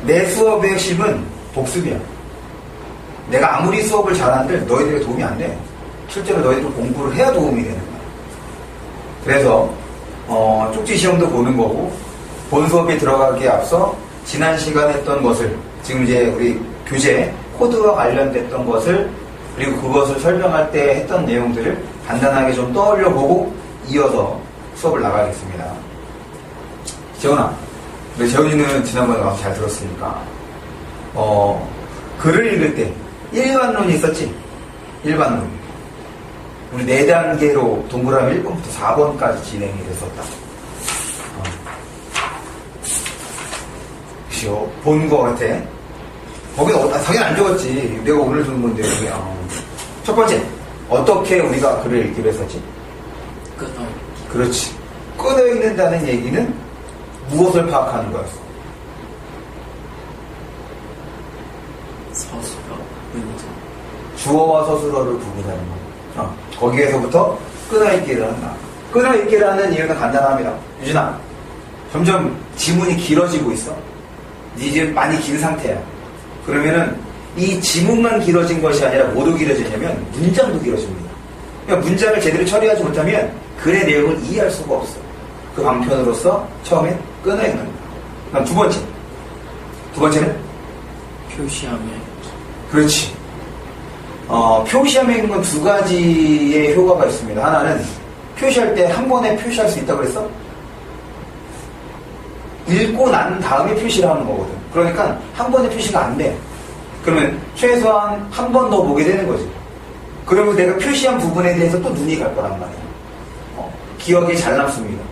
내 수업의 핵심은 복습이야. 내가 아무리 수업을 잘하는데 너희들에게 도움이 안 돼. 실제로 너희들 공부를 해야 도움이 되는 거야. 그래서 쪽지 시험도 보는 거고, 본 수업에 들어가기에 앞서 지난 시간에 했던 것을, 지금 이제 우리 교재 코드와 관련됐던 것을, 그리고 그것을 설명할 때 했던 내용들을 간단하게 좀 떠올려 보고 이어서 수업을 나가겠습니다. 재훈아, 근데 재훈이는 지난번에 와서 잘 들었으니까 글을 읽을 때 일반론이 있었지? 일반론. 우리 4단계로 동그라미 1번부터 4번까지 진행이 됐었다. 그죠? 본 거 같아. 거기는 당연히 안 적었지. 내가 오늘 주는 건데. 첫 번째, 어떻게 우리가 글을 읽기로 했었지? 끊어. 그렇지. 끊어 읽는다는 얘기는 무엇을 파악하는 거였어? 서술어, 문장. 주어와 서술어를 구분하는 거. 거기에서부터 끊어 읽기를 한다. 끊어 읽기를 하는 이유는 간단합니다. 유진아, 점점 지문이 길어지고 있어. 네 지금 많이 긴 상태야. 그러면은 이 지문만 길어진 것이 아니라 뭐로 길어지냐면 문장도 길어집니다. 그러니까 문장을 제대로 처리하지 못하면 글의 내용을 이해할 수가 없어. 그 방편으로서 처음에 끊어 읽는다. 그럼 두 번째는 표시함에. 그렇지. 표시함에 있는 건 2가지의 효과가 있습니다. 하나는 표시할 때 한 번에 표시할 수 있다고 그랬어? 읽고 난 다음에 표시를 하는 거거든. 그러니까 한 번에 표시가 안 돼. 그러면 최소한 한 번 더 보게 되는 거지. 그러면 내가 표시한 부분에 대해서 또 눈이 갈 거란 말이야. 기억이 잘 남습니다.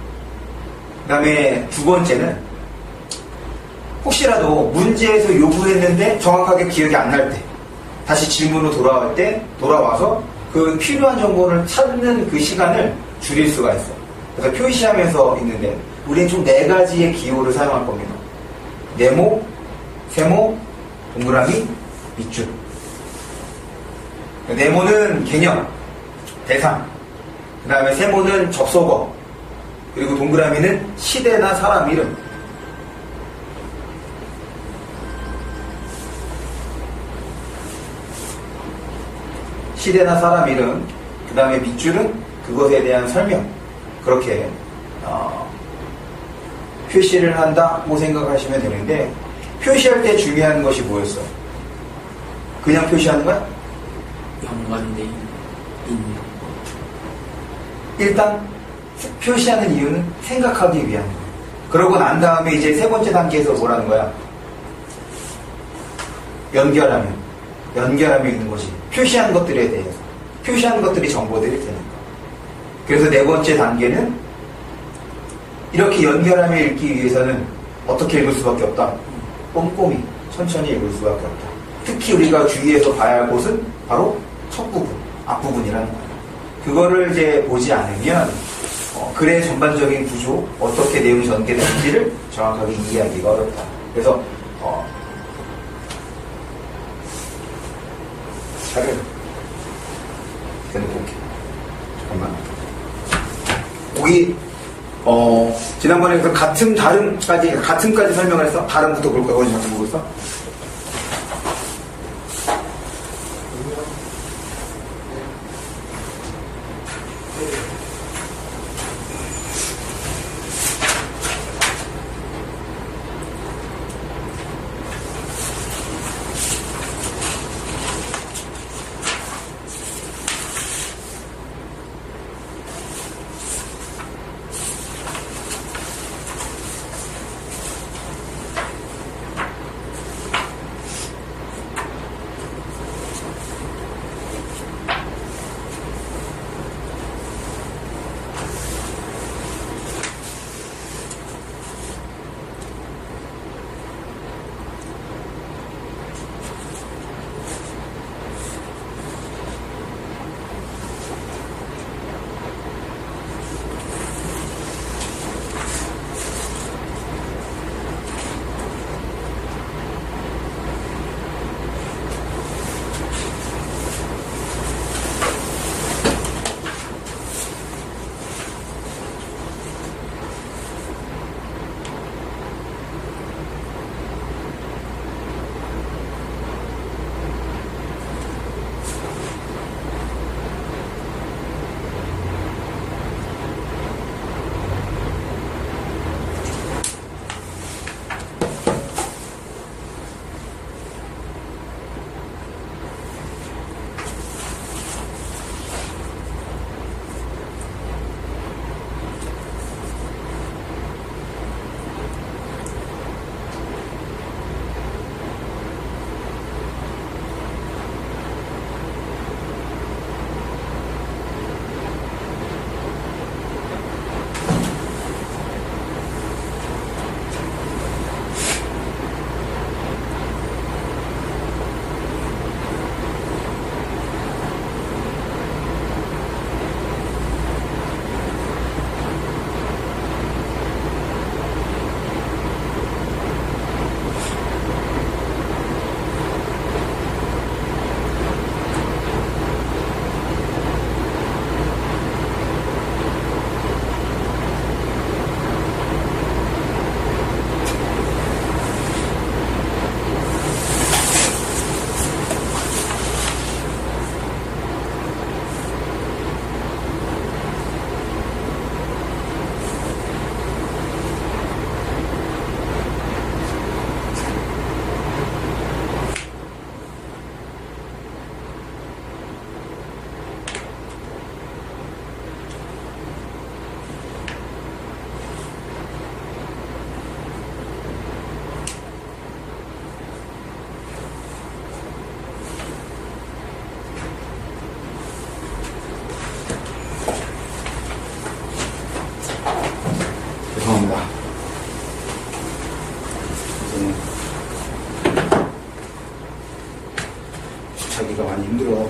그 다음에 두 번째는 혹시라도 문제에서 요구했는데 정확하게 기억이 안 날 때, 다시 질문으로 돌아올 때 돌아와서 그 필요한 정보를 찾는 그 시간을 줄일 수가 있어. 그래서 표시하면서 있는데 우리는 총 4가지의 기호를 사용할 겁니다. 네모, 세모, 동그라미, 밑줄. 네모는 개념, 대상. 그 다음에 세모는 접속어. 그리고 동그라미는 시대나 사람 이름. 시대나 사람 이름. 그 다음에 밑줄은 그것에 대한 설명. 그렇게 표시를 한다고 생각하시면 되는데, 표시할 때 중요한 것이 뭐였어? 그냥 표시하는 거야? 연관된 인용. 일단 표시하는 이유는 생각하기 위한 거야. 그러고 난 다음에 이제 3번째 단계에서 뭐라는 거야? 연결하며 있는 것이 표시한 것들에 대해서, 표시한 것들이 정보들이 되는 거야. 그래서 4번째 단계는 이렇게 연결하며 읽기 위해서는 어떻게 읽을 수밖에 없다? 꼼꼼히 천천히 읽을 수밖에 없다. 특히 우리가 주의해서 봐야 할 곳은 바로 첫 부분, 앞부분이라는 거예요. 그거를 이제 보지 않으면 글의 전반적인 구조, 어떻게 내용이 전개되는지를 정확하게 이해하기가 어렵다. 그래서 차를 대놓고 올게. 잠깐만. 지난번에 그 같음까지 설명을 했어? 다름부터 볼 거야. 어디 잠깐 보고 있어? 보기가 많이 힘들어.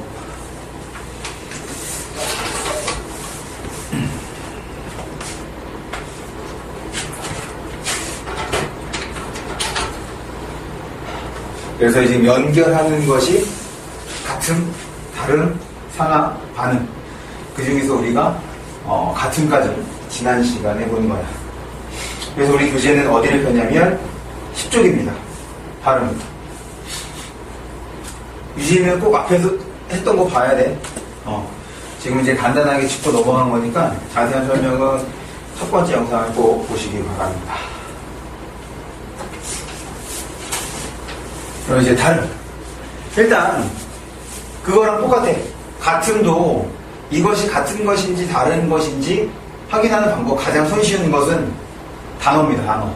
그래서 지금 연결하는 것이 같음, 다름, 상하, 반응. 그 중에서 우리가 같음까지 지난 시간에 본 거야. 그래서 우리 교재는 어디를 펴냐면 10쪽입니다. 발음. 유지는 꼭 앞에서 했던 거 봐야 돼. 지금 이제 간단하게 짚고 넘어간 거니까 자세한 설명은 첫 번째 영상을 꼭 보시기 바랍니다. 그럼 이제 다른. 일단 그거랑 똑같아. 같음도 이것이 같은 것인지 다른 것인지 확인하는 방법, 가장 손쉬운 것은 단어입니다. 단어.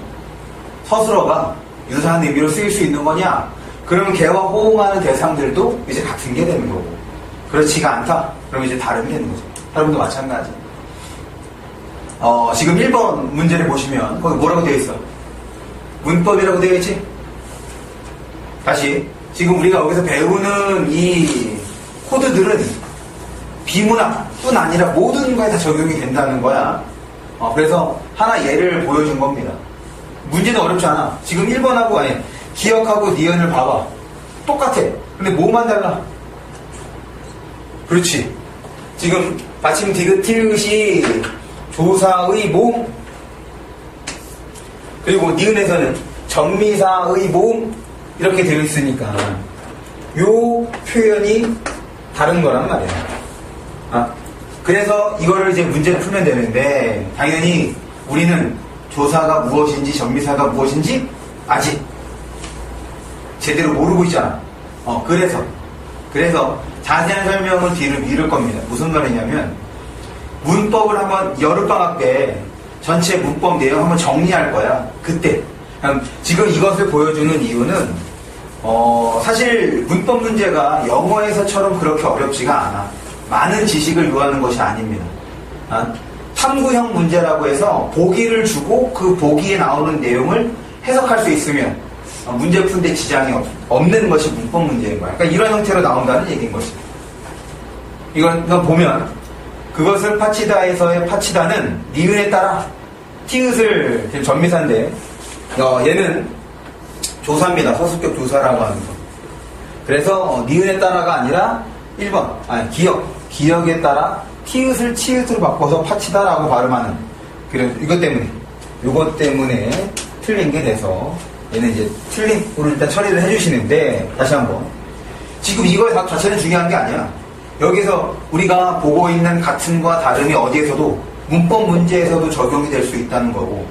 서술어가 유사한 의미로 쓰일 수 있는 거냐? 그러면 걔와 호응하는 대상들도 이제 같은 게 되는 거고, 그렇지가 않다? 그러면 이제 다름이 되는 거죠. 다름도 마찬가지. 지금 1번 문제를 보시면 거기 뭐라고 되어 있어? 문법이라고 되어 있지? 다시, 지금 우리가 여기서 배우는 이 코드들은 비문학뿐 아니라 모든 거에 다 적용이 된다는 거야. 그래서 하나 예를 보여준 겁니다. 문제는 어렵지 않아. 지금 1번하고 아니 기억하고 니은을 봐봐. 똑같아. 근데 뭐만 달라? 그렇지. 지금 받침 디귿 티읕이 조사의 모음, 그리고 니은에서는 전미사의 모음 이렇게 되어 있으니까 요 표현이 다른 거란 말이야. 그래서 이거를 이제 문제를 풀면 되는데, 당연히 우리는 조사가 무엇인지 전미사가 무엇인지 아직 제대로 모르고 있잖아. 그래서 자세한 설명은 뒤를 미룰 겁니다. 무슨 말이냐면, 문법을 한번 여름방학 때 전체 문법 내용 한번 정리할 거야. 그때. 지금 이것을 보여주는 이유는 사실 문법 문제가 영어에서처럼 그렇게 어렵지가 않아. 많은 지식을 요하는 것이 아닙니다. 탐구형 문제라고 해서 보기를 주고 그 보기에 나오는 내용을 해석할 수 있으면 문제 푸는데 지장이 없는 것이 문법 문제인 거야. 그러니까 이런 형태로 나온다는 얘기인 것이. 이건 보면 그것을 파치다에서의 파치다는 니은에 따라 티읕을 전미사인데, 얘는 조사입니다. 서술격 조사라고 하는 거. 그래서 니은에 따라가 아니라 1번 기억에 따라 티읕을 치읓으로 바꿔서 파치다라고 발음하는. 그래서 이것 때문에 틀린 게 돼서 얘는 이제 틀림으로 일단 처리를 해주시는데, 다시 한번 지금 이거 자체는 중요한 게 아니야. 여기서 우리가 보고 있는 같음과 다름이 어디에서도 문법 문제에서도 적용이 될 수 있다는 거고,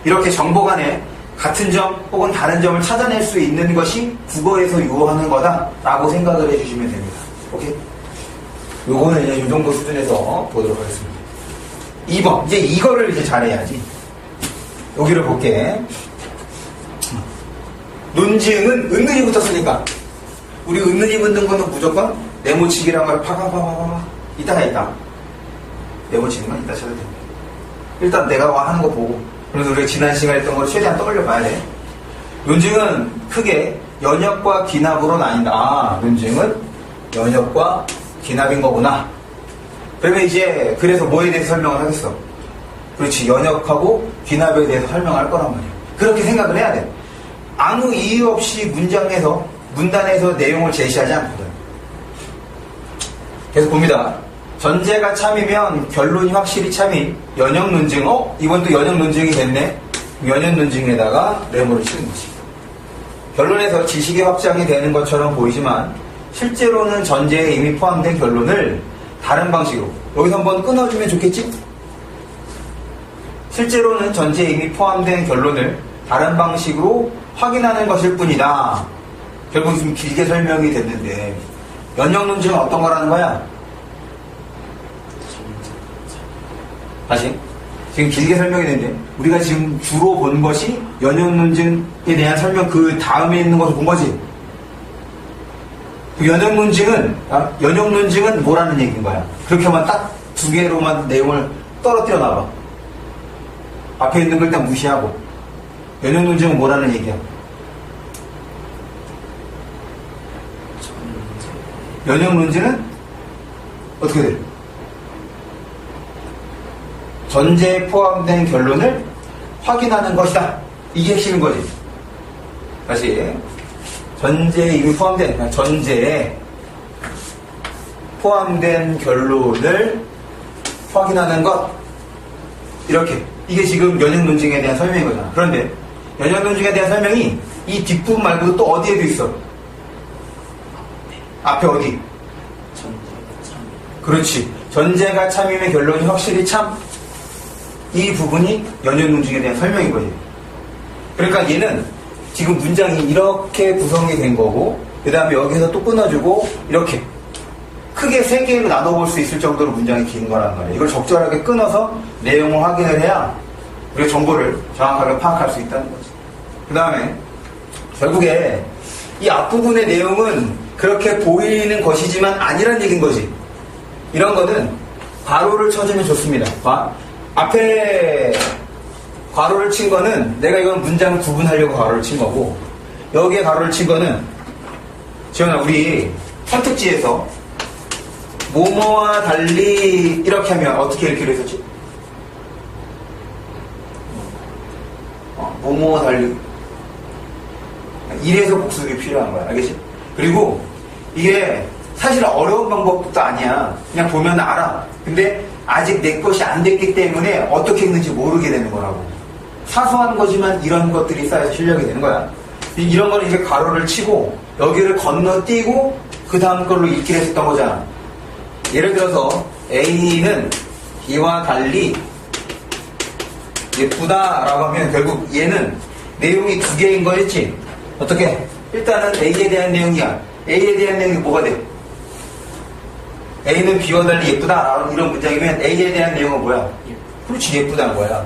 이렇게 정보 간에 같은 점 혹은 다른 점을 찾아낼 수 있는 것이 국어에서 요하는 거다라고 생각을 해주시면 됩니다. 오케이? 요거는 이제 이 정도 수준에서 보도록 하겠습니다. 2번. 이제 이거를 이제 잘해야지. 여기를 볼게. 논지응은 은근히 붙었으니까, 우리 은근히 붙는 거는 무조건 네모치기란 걸 파파파파파 이따가 있다. 네모치는 건 이따 쳐도 됩니다. 일단 내가 하는 거 보고, 그래서 우리가 지난 시간에 했던 걸 최대한 떠올려 봐야 돼. 논증은 크게 연역과 기납으로 나뉜다. 논증은 연역과 기납인 거구나. 그러면 이제 그래서 뭐에 대해서 설명을 하겠어? 그렇지, 연역하고 기납에 대해서 설명할 거란 말이야. 그렇게 생각을 해야 돼. 아무 이유 없이 문단에서 내용을 제시하지 않거든. 계속 봅니다. 전제가 참이면 결론이 확실히 참인 연역 논증. 이번 또 연역 논증이 됐네. 연역 논증에다가 네모를 치는 거지. 결론에서 지식의 확장이 되는 것처럼 보이지만 실제로는 전제에 이미 포함된 결론을 다른 방식으로, 여기서 한번 끊어주면 좋겠지? 실제로는 전제에 이미 포함된 결론을 다른 방식으로 확인하는 것일 뿐이다. 결국 좀 길게 설명이 됐는데, 연역 논증은 어떤 거라는 거야? 다시, 지금 길게 설명이 됐는데, 우리가 지금 주로 본 것이 연역 논증에 대한 설명, 그 다음에 있는 것을 본 거지. 그 연역 논증은 뭐라는 얘기인 거야? 그렇게만 딱 두 개로만 내용을 떨어뜨려 놔봐. 앞에 있는 걸 일단 무시하고. 연역 논증은 뭐라는 얘기야? 연역 논증은 어떻게 돼? 전제에 포함된 결론을 확인하는 것이다. 이게 핵심인 거지. 다시. 전제에 이미 포함된, 전제에 포함된 결론을 확인하는 것. 이렇게. 이게 지금 연역 논증에 대한 설명인 거잖아. 그런데 연역 논증에 대한 설명이 이 뒷부분 말고도 또 어디에도 있어? 앞에 어디? 전제가 참. 그렇지. 전제가 참임의 결론이 확실히 참. 이 부분이 연역 논증에 대한 설명인 거지. 그러니까 얘는 지금 문장이 이렇게 구성이 된 거고, 그 다음에 여기서 또 끊어주고, 이렇게. 크게 세 개로 나눠볼 수 있을 정도로 문장이 긴 거란 말이에요. 이걸 적절하게 끊어서 내용을 확인을 해야 우리가 정보를 정확하게 파악할 수 있다는 거지. 그 다음에 결국에 이 앞부분의 내용은 그렇게 보이는 것이지만 아니란 얘기인 거지. 이런 거는 괄호를 쳐주면 좋습니다. 앞에 괄호를 친 거는 내가 이건 문장 구분하려고 괄호를 친 거고, 여기에 괄호를 친 거는 지원아, 우리 선택지에서 뭐뭐와 달리 이렇게 하면 어떻게 읽기로 했었지? 뭐뭐와 달리 이래서 복습이 필요한 거야. 알겠지? 그리고 이게 사실 어려운 방법도 아니야. 그냥 보면 알아. 근데 아직 내 것이 안 됐기 때문에 어떻게 읽는지 모르게 되는 거라고. 사소한 거지만 이런 것들이 쌓여서 실력이 되는 거야. 이런 거는 이제 가로를 치고 여기를 건너뛰고 그 다음 걸로 읽기로 했었던 거잖아. 예를 들어서 A는 B와 달리 예쁘다라고 하면 결국 얘는 내용이 두 개인 거였지. 어떻게? 일단은 A에 대한 내용이야. A에 대한 내용이 뭐가 돼? A는 B와 달리 예쁘다 이런 문장이면 A에 대한 내용은 뭐야? 그렇지, 예쁘다는 거야.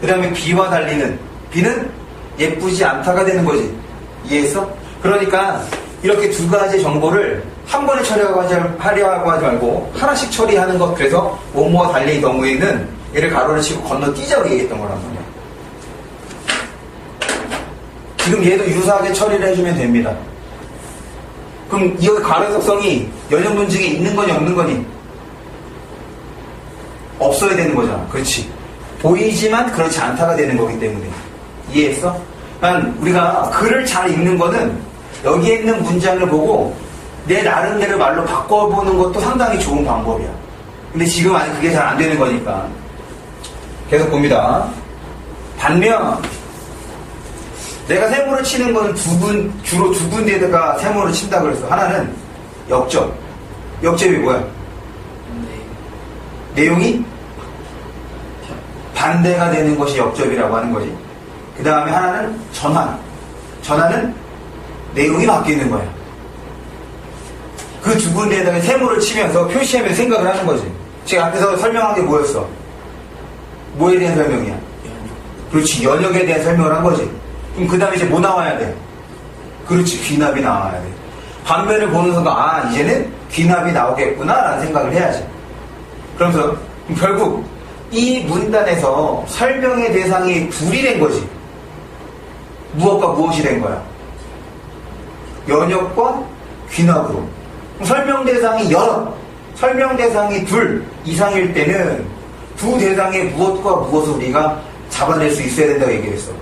그 다음에 B와 달리는 B는 예쁘지 않다가 되는 거지. 이해했어? 그러니까 이렇게 두 가지 정보를 한 번에 처리하려고 하지 말고 하나씩 처리하는 것. 그래서 뭐뭐와 달리의 경우에는 얘를 가로를 치고 건너뛰자고 얘기했던 거란 말이야. 지금 얘도 유사하게 처리를 해주면 됩니다. 그럼 이 가로 속성이 연역 논증에 있는 거니 없는 거니? 없어야 되는 거잖아. 그렇지. 보이지만 그렇지 않다가 되는 거기 때문에. 이해했어? 그러니까 우리가 글을 잘 읽는 거는 여기에 있는 문장을 보고 내 나름대로 말로 바꿔보는 것도 상당히 좋은 방법이야. 근데 지금 아직 그게 잘 안 되는 거니까. 계속 봅니다. 반면 내가 세모를 치는 거는 주로 두 군데에다가 세모를 친다 그랬어. 하나는 역접. 역접이 뭐야? 내용이 반대가 되는 것이 역접이라고 하는 거지. 그 다음에 하나는 전환. 전환은 내용이 바뀌는 거야. 그 두 군데에다가 세모를 치면서 표시하면 생각을 하는 거지. 제가 앞에서 설명한 게 뭐였어? 뭐에 대한 설명이야? 그렇지. 연역에 대한 설명을 한 거지. 그럼 그 다음에 이제 뭐 나와야 돼? 그렇지. 귀납이 나와야 돼. 반면을 보는 순간 아 이제는 귀납이 나오겠구나 라는 생각을 해야지. 그러면서 결국 이 문단에서 설명의 대상이 둘이 된 거지. 무엇과 무엇이 된 거야? 연역과 귀납으로. 설명 대상이 여러, 설명 대상이 둘 이상일 때는 두 대상의 무엇과 무엇을 우리가 잡아낼 수 있어야 된다고 얘기했어.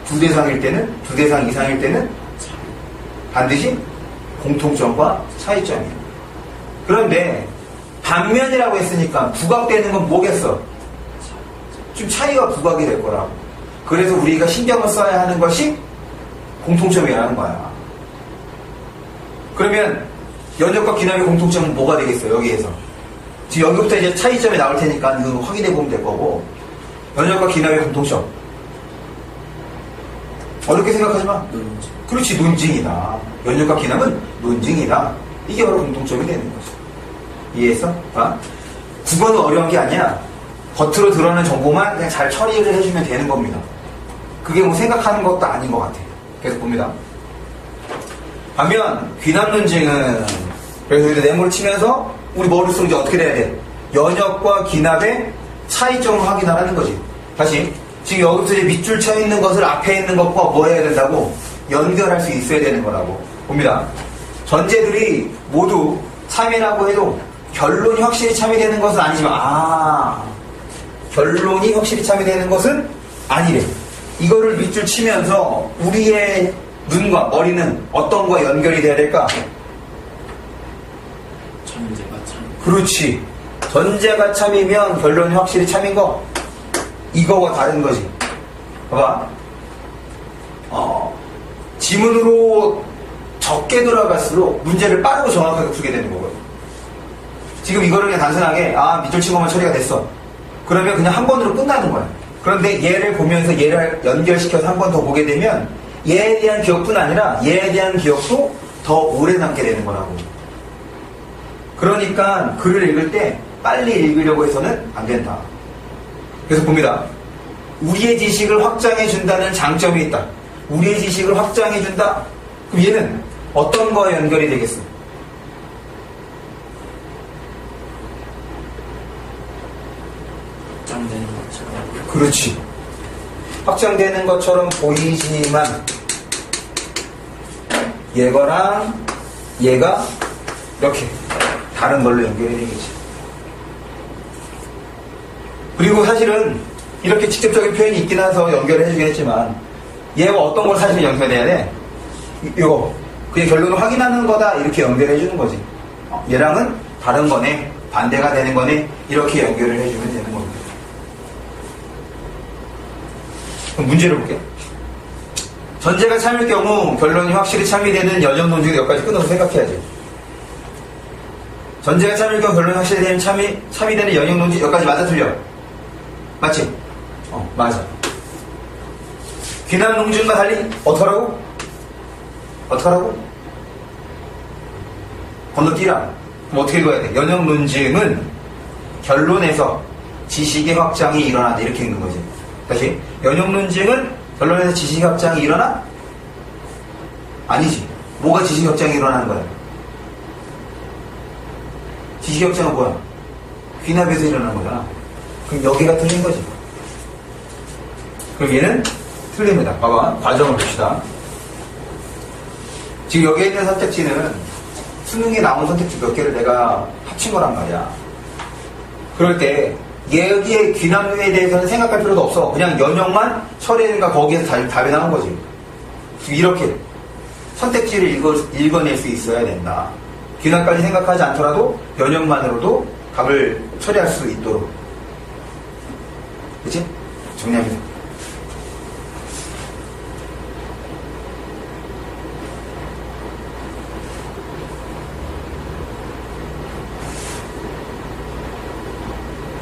두 대상일 때는, 두 대상 이상일 때는 반드시 공통점과 차이점이야. 그런데 반면이라고 했으니까 부각되는 건 뭐겠어? 좀 차이가 부각이 될 거라고. 그래서 우리가 신경을 써야 하는 것이 공통점이라는 거야. 그러면 연역과 귀납의 공통점은 뭐가 되겠어요? 여기에서 지금 여기부터 이제 차이점이 나올 테니까 이거 확인해 보면 될 거고, 연역과 귀납의 공통점 어렵게 생각하지 마. 논증. 그렇지, 논증이다. 연역과 귀납은 논증이다. 이게 바로 공통점이 되는 거죠. 이해했어? 국어는 어려운 게 아니야. 겉으로 드러나는 정보만 그냥 잘 처리를 해주면 되는 겁니다. 그게 뭐 생각하는 것도 아닌 것 같아. 계속 봅니다. 반면 귀납 논증은 그래서 이제 네모를 치면서 우리 머릿속에 이제 어떻게 돼야 돼? 연역과 귀납의 차이점을 확인하라는 거지. 다시 지금 여기서 이제 밑줄 쳐 있는 것을 앞에 있는 것과 뭐 해야 된다고? 연결할 수 있어야 되는 거라고 봅니다. 전제들이 모두 참이라고 해도 결론이 확실히 참이 되는 것은 아니지만, 결론이 확실히 참이 되는 것은 아니래. 이거를 밑줄 치면서 우리의 눈과 머리는 어떤 거와 연결이 돼야 될까? 전제가 참. 그렇지. 전제가 참이면 결론이 확실히 참인 거, 이거와 다른 거지. 봐봐. 지문으로 적게 들어갈수록 문제를 빠르고 정확하게 풀게 되는 거거든. 지금 이거를 그냥 단순하게, 밑줄 친 것만 처리가 됐어. 그러면 그냥 한 번으로 끝나는 거야. 그런데 얘를 보면서 얘를 연결시켜서 한 번 더 보게 되면 얘에 대한 기억뿐 아니라 얘에 대한 기억도 더 오래 남게 되는 거라고. 그러니까 글을 읽을 때 빨리 읽으려고 해서는 안 된다. 그래서 봅니다. 우리의 지식을 확장해 준다는 장점이 있다. 우리의 지식을 확장해 준다. 그럼 얘는 어떤 거에 연결이 되겠어? 확장되는 것처럼. 그렇지. 확장되는 것처럼 보이지만 얘거랑 얘가 이렇게 다른 걸로 연결이 되겠지. 그리고 사실은 이렇게 직접적인 표현이 있긴 해서 연결을 해주긴 했지만 얘가 어떤 걸 사실 연결해야 돼? 이거 그의 결론을 확인하는 거다 이렇게 연결해 주는 거지. 얘랑은 다른 거네, 반대가 되는 거네, 이렇게 연결을 해주면 되는 겁니다. 그럼 문제를 볼게. 전제가 참일 경우 결론이 확실히 참이 되는 연역 논증 여기까지 끊어서 생각해야지. 전제가 참일 경우 결론이 확실히 되는 참이 되는 연역 논증 여기까지 맞아 틀려? 맞지? 맞아. 귀남 논증과 달리 어떡하라고? 건너뛰라. 그럼 어떻게 읽어야 돼? 연역 논증은 결론에서 지식의 확장이 일어난다. 이렇게 읽는 거지. 다시. 연역 논증은 결론에서 지식의 확장이 일어나? 아니지. 뭐가 지식의 확장이 일어나는 거야? 지식의 확장은 뭐야? 귀납에서 일어나는 거잖아. 그럼 여기가 틀린 거지. 그럼 얘는 틀립니다. 봐봐. 과정을 봅시다. 지금 여기에 있는 선택지는 수능에 나온 선택지 몇 개를 내가 합친 거란 말이야. 그럴 때 여기에 귀납류에 대해서는 생각할 필요도 없어. 그냥 연역만 처리해니까 거기에서 답이 나온 거지. 이렇게 선택지를 읽어낼 수 있어야 된다. 귀납까지 생각하지 않더라도 연역만으로도 답을 처리할 수 있도록. 그치? 정리합니다.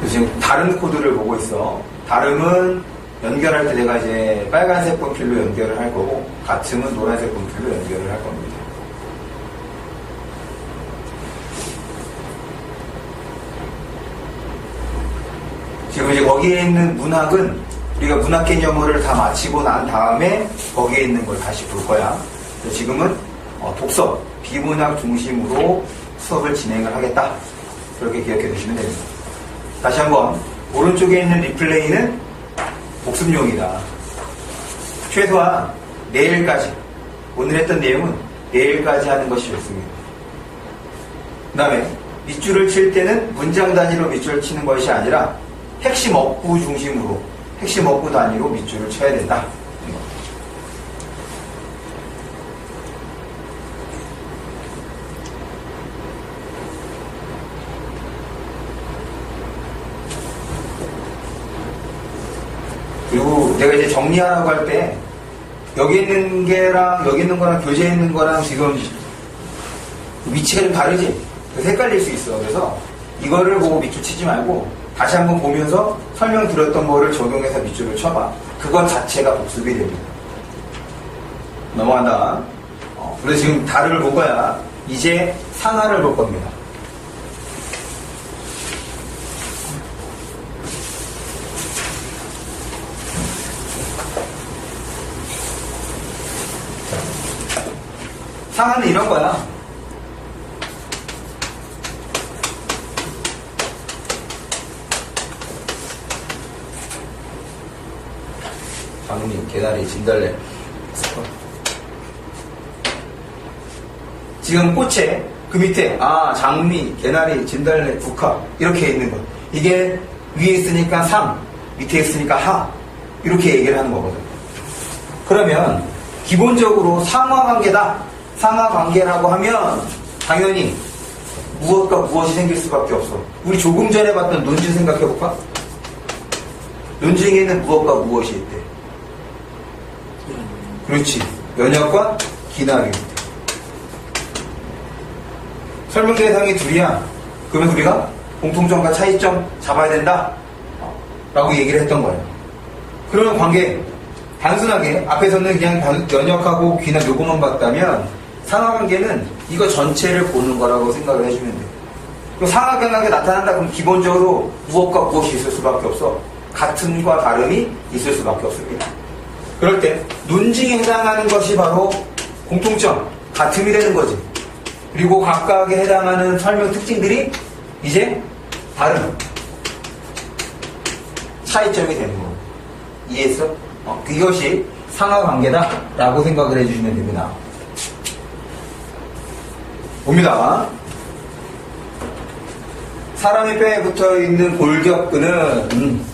지금 다른 코드를 보고 있어. 다름은 연결할 때 내가 이제 빨간색 분필로 연결을 할 거고, 같음은 노란색 분필로 연결을 할 겁니다. 지금 이제 거기에 있는 문학은 우리가 문학 개념을 다 마치고 난 다음에 거기에 있는 걸 다시 볼 거야. 지금은 독서, 비문학 중심으로 수업을 진행을 하겠다. 그렇게 기억해 두시면 됩니다. 다시 한번 오른쪽에 있는 리플레이는 복습용이다. 최소한 내일까지, 오늘 했던 내용은 내일까지 하는 것이 좋습니다. 그 다음에 밑줄을 칠 때는 문장 단위로 밑줄을 치는 것이 아니라 핵심 어구 중심으로, 핵심 어구 단위로 밑줄을 쳐야 된다. 그리고 내가 이제 정리하라고 할 때 여기 있는 게랑 여기 있는 거랑 교재에 있는 거랑 지금 위치가 좀 다르지? 그래서 헷갈릴 수 있어. 그래서 이거를 보고 밑줄 치지 말고 다시 한번 보면서 설명드렸던 거를 적용해서 밑줄을 쳐봐. 그것 자체가 복습이 됩니다. 넘어간다. 그래서 지금 다를 볼 거야. 이제 상하를 볼 겁니다. 상하는 이런 거야. 장님, 개다리, 진달래. 지금 꽃에 그 밑에 장미, 개나리, 진달래, 국화 이렇게 있는 거. 이게 위에 있으니까 상, 밑에 있으니까 하 이렇게 얘기를 하는 거거든. 그러면 기본적으로 상하관계다. 상하관계라고 하면 당연히 무엇과 무엇이 생길 수밖에 없어. 우리 조금 전에 봤던 논증 생각해볼까? 논증에는 무엇과 무엇이 있대? 그렇지. 연역과 기나리. 설명 대상이 둘이야. 그러면 우리가 공통점과 차이점 잡아야 된다 라고 얘기를 했던 거예요. 그러면 관계 단순하게 앞에서는 그냥 연역하고 기나 요것만 봤다면 상하관계는 이거 전체를 보는 거라고 생각을 해주면 돼. 그럼 상하관계 나타난다 그러면 기본적으로 무엇과 무엇이 있을 수밖에 없어. 같음과 다름이 있을 수밖에 없습니다. 그럴 때 논증에 해당하는 것이 바로 공통점, 같음이 되는 거지. 그리고 각각에 해당하는 설명 특징들이 이제 다른 차이점이 되는 거. 이해했어? 그것이 상하관계다 라고 생각을 해주시면 됩니다. 봅니다. 사람의 뼈에 붙어있는 골격근은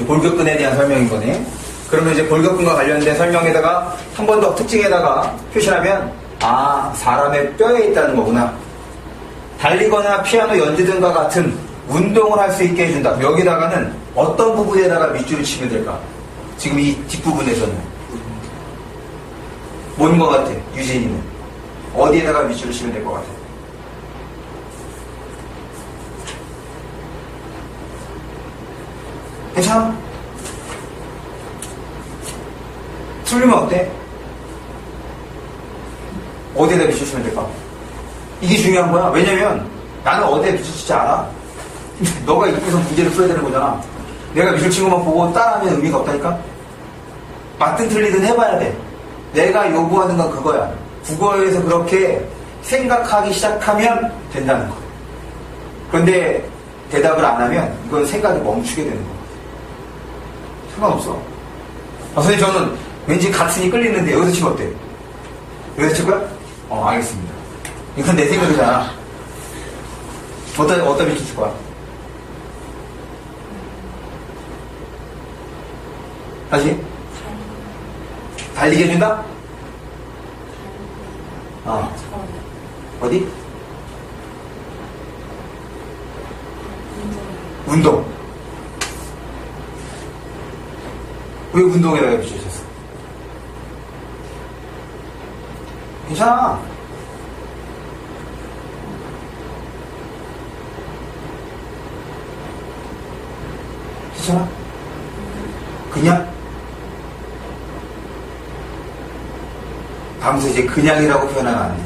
골격근에 대한 설명인 거네. 그러면 이제 골격근과 관련된 설명에다가 한 번 더 특징에다가 표시하면 사람의 뼈에 있다는 거구나. 달리거나 피아노 연주 등과 같은 운동을 할 수 있게 해준다. 여기다가는 어떤 부분에다가 밑줄을 치면 될까? 지금 이 뒷부분에서는 뭔 것 같아? 유진이는 어디에다가 밑줄을 치면 될 것 같아? 괜찮아? 틀리면 어때? 어디에다 밑줄 치면 될까? 이게 중요한 거야. 왜냐면 나는 어디에 밑줄 치지 않아. 너가 입구에서 문제를 풀어야 되는 거잖아. 내가 밑줄 친 것만 보고 따라하면 의미가 없다니까? 맞든 틀리든 해봐야 돼. 내가 요구하는 건 그거야. 국어에서 그렇게 생각하기 시작하면 된다는 거. 그런데 대답을 안 하면 이건 생각이 멈추게 되는 거야. 상관없어. 선생님 저는 왠지 같으니 끌리는데 여기서 치면 어때? 여기서 칠 거야? 알겠습니다. 이건 내 생각이잖아. 어디다 밑줄 칠 거야? 다시? 달리게 해준다? 어디? 운동. 왜 운동에다가 밑줄 쳤어? 괜찮아. 괜찮아? 그냥? 다음부터 이제 그냥이라고 표현하면 안 돼.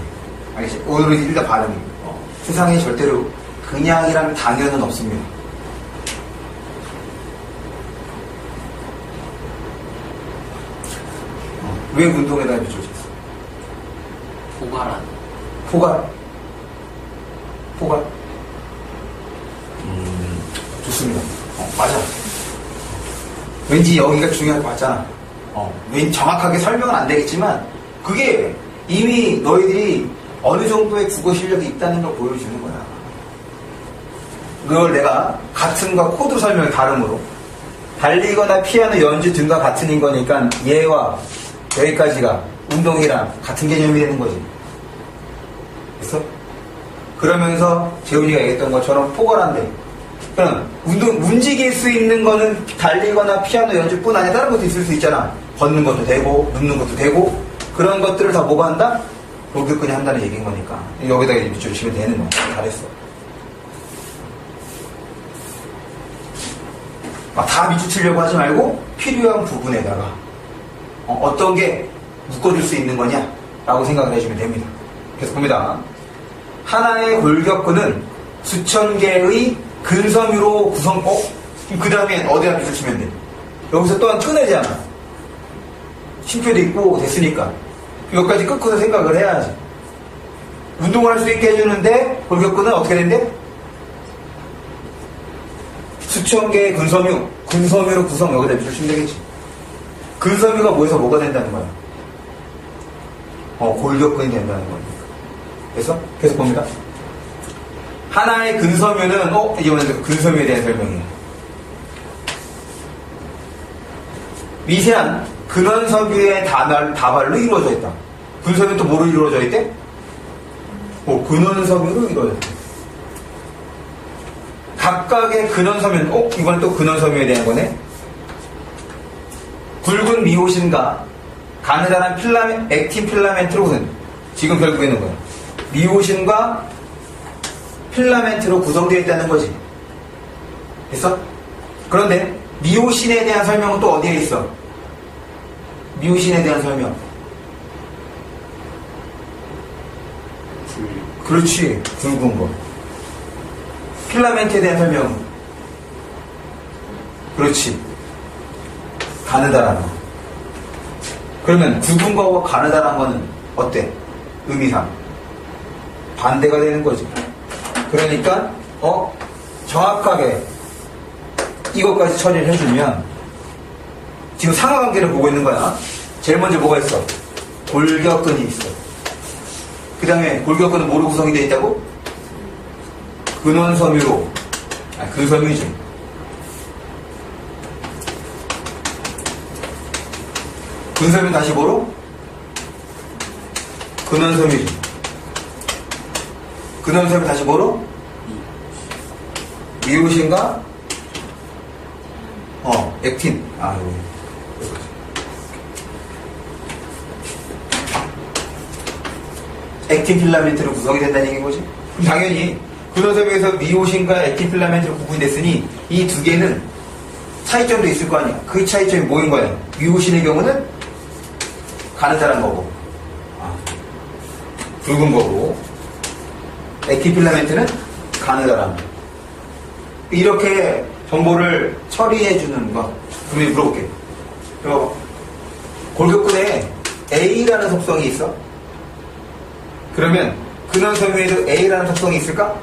알겠지? 오늘은 일단 발음이. 세상에 절대로 그냥이라는 단어는 없습니다. 왜 운동에다 밑줄 쳤어? 포괄하는. 포괄? 좋습니다. 맞아. 왠지 여기가 중요할 것 같잖아. 왠지 정확하게 설명은 안 되겠지만, 그게 이미 너희들이 어느 정도의 국어 실력이 있다는 걸 보여주는 거야. 그걸 내가 같음과 코드 설명을 다름으로 달리거나 피아노 연주 등과 같은인 거니까 얘와 여기까지가 운동이랑 같은 개념이 되는 거지. 됐어? 그러면서 재훈이가 얘기했던 것처럼 포괄한데, 그럼 움직일 수 있는 거는 달리거나 피아노 연주뿐 아니라 다른 것도 있을 수 있잖아. 걷는 것도 되고 눕는 것도 되고, 그런 것들을 다 뭐가 한다? 골격근이 한다는 얘기인 거니까 여기다가 밑줄을 치면 되는 거야. 잘했어. 다 밑줄 치려고 하지 말고 필요한 부분에다가 어떤 게 묶어줄 수 있는 거냐 라고 생각을 해주면 됩니다. 그래서 봅니다. 하나의 골격근은 수천 개의 근섬유로 그 다음에 어디다 밑줄 치면 돼? 여기서 또한 끊어지잖아. 쉼표도 있고 됐으니까 여기까지 끊고서 생각을 해야지. 운동을 할 수 있게 해주는데 골격근은 어떻게 된대? 수천 개의 근섬유로 구성. 여기다 밑줄 치면 되겠지. 근섬유가 뭐에서 뭐가 된다는 거야? 골격근이 된다는 거니까. 그래서 계속 봅니다. 하나의 근섬유는 이게 먼저 근섬유에 대한 설명이에요. 미세한 근원섬유의 다발로 이루어져 있다. 근섬유는 또 뭐로 이루어져 있대? 근원섬유로 이루어져 있다. 각각의 근원섬유는 이번엔 또 근원섬유에 대한 거네. 굵은 미오신과 가느다란 액틴 필라멘트로 지금 결국에는 뭐야? 미오신과 필라멘트로 구성되어 있다는 거지. 됐어? 그런데 미오신에 대한 설명은 또 어디에 있어? 미오신에 대한 설명. 그렇지. 굵은 거. 필라멘트에 대한 설명. 그렇지. 가느다란 거. 그러면 굵은 거와 가느다란 거는 어때? 의미상 반대가 되는 거지. 그러니까 정확하게 이것까지 처리를 해주면 지금 상하관계를 보고 있는 거야. 제일 먼저 뭐가 있어? 골격근이 있어. 그 다음에 골격근은 뭐로 구성이 되어 있다고? 근원섬유로. 근섬유지. 근섬유는 다시 뭐로? 근원섬유지. 근원섬유 다시 뭐로? 미오신과 액틴. 액틴 필라멘트로 구성이 된다는 얘기인 거지. 그럼 당연히 근원섬유에서 미오신과 액틴 필라멘트로 구분이 됐으니 이 두 개는 차이점도 있을 거 아니야. 그 차이점이 뭐인 거야? 미오신의 경우는 가느다란 거고, 굵은 거고, 액틴 필라멘트는 가느다란 거. 이렇게 정보를 처리해 주는 거. 그럼 물어볼게. 골격근에 A라는 속성이 있어? 그러면 근원섬유에도 A라는 속성이 있을까?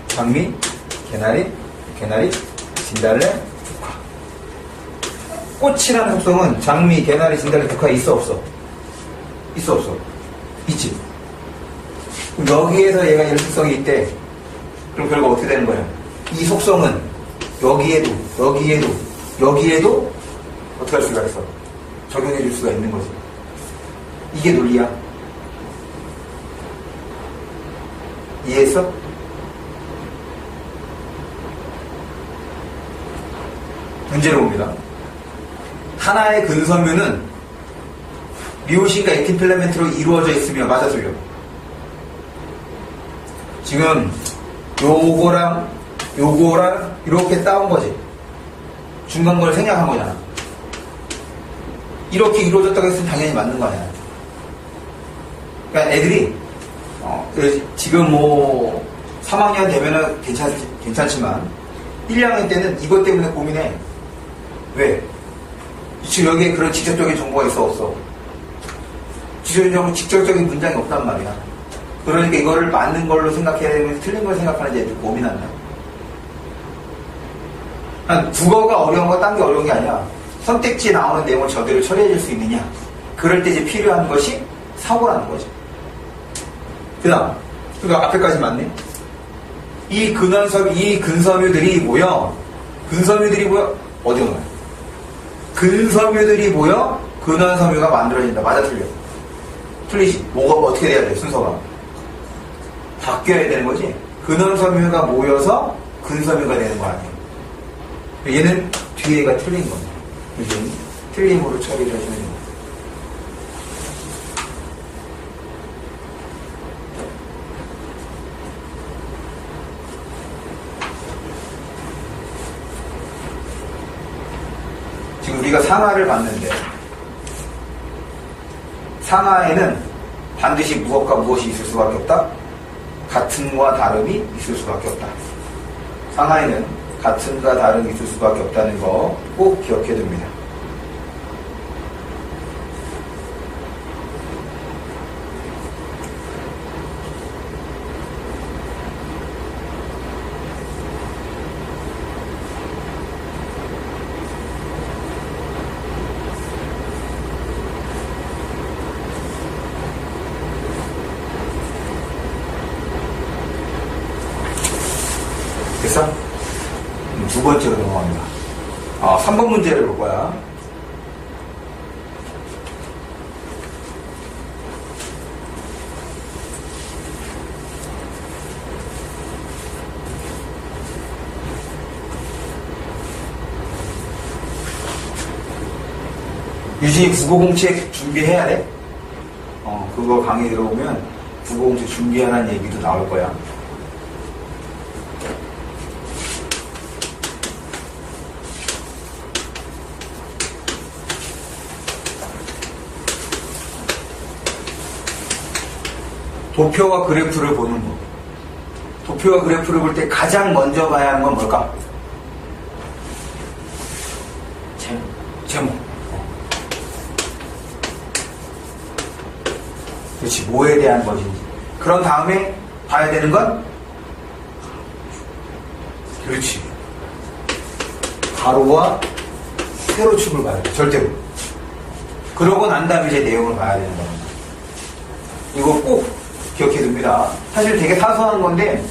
장미, 개나리, 진달래, 국화. 꽃이라는 속성은 장미, 개나리, 진달래, 국화에 있어 없어? 있어 없어? 있지. 그럼 여기에서 얘가 이런 속성이 있대. 그럼 결국 어떻게 되는 거야? 이 속성은 여기에도 어떻게 할 수가 있어? 적용해 줄 수가 있는 거지. 이게 논리야. 이해했어? 문제로 봅니다. 하나의 근섬유는 미오신과 액틴 필라멘트로 이루어져 있으며 맞아 틀려. 지금 요거랑 이렇게 따온 거지. 중간 걸 생략한 거잖아. 이렇게 이루어졌다고 했으면 당연히 맞는 거 아니야. 그러니까 애들이 지금 3학년 되면은 괜찮지만 1, 2학년 때는 이것 때문에 고민해. 왜? 지금 여기에 그런 직접적인 정보가 있어 없어? 직접적인 문장이 없단 말이야. 그러니까 이거를 맞는 걸로 생각해야 되면 틀린 걸 생각하는지 애들 고민한다. 국어가 어려운 거 딴 게 어려운 게 아니야. 선택지에 나오는 내용을 저대로 처리해 줄 수 있느냐. 그럴 때 이제 필요한 것이 사고라는 거지. 그 다음 앞에까지 맞네. 이 근섬유들이 모여 어디 오나요? 근섬유들이 모여 근원섬유가 만들어진다. 맞아 틀려? 틀리지. 뭐가 어떻게 돼야 돼? 순서가 바뀌어야 되는 거지. 근원섬유가 모여서 근섬유가 되는 거 아니에요. 얘는 뒤에가 틀린 겁니다. 이제 틀림으로 처리를 해주는 겁니다. 지금 우리가 상하를 봤는데 상하에는 반드시 무엇과 무엇이 있을 수밖에 없다? 같음과 다름이 있을 수밖에 없다. 상하에는 같음과 다름이 있을 수밖에 없다는 거 꼭 기억해 둡니다. 번째로 넘어갑니다. 3번 문제를 볼 거야. 유진이 국어공책 준비해야 돼? 그거 강의 들어오면 국어공책 준비하라는 얘기도 나올 거야. 도표와 그래프를 보는 거. 도표와 그래프를 볼 때 가장 먼저 봐야 하는 건 뭘까? 제목. 그렇지, 뭐에 대한 것인지. 그런 다음에 봐야 되는 건? 그렇지. 가로와 세로축을 봐야 돼, 절대로. 그러고 난 다음에 이제 내용을 봐야 되는 겁니다. 이거 꼭 기억해 둡니다. 사실 되게 사소한 건데,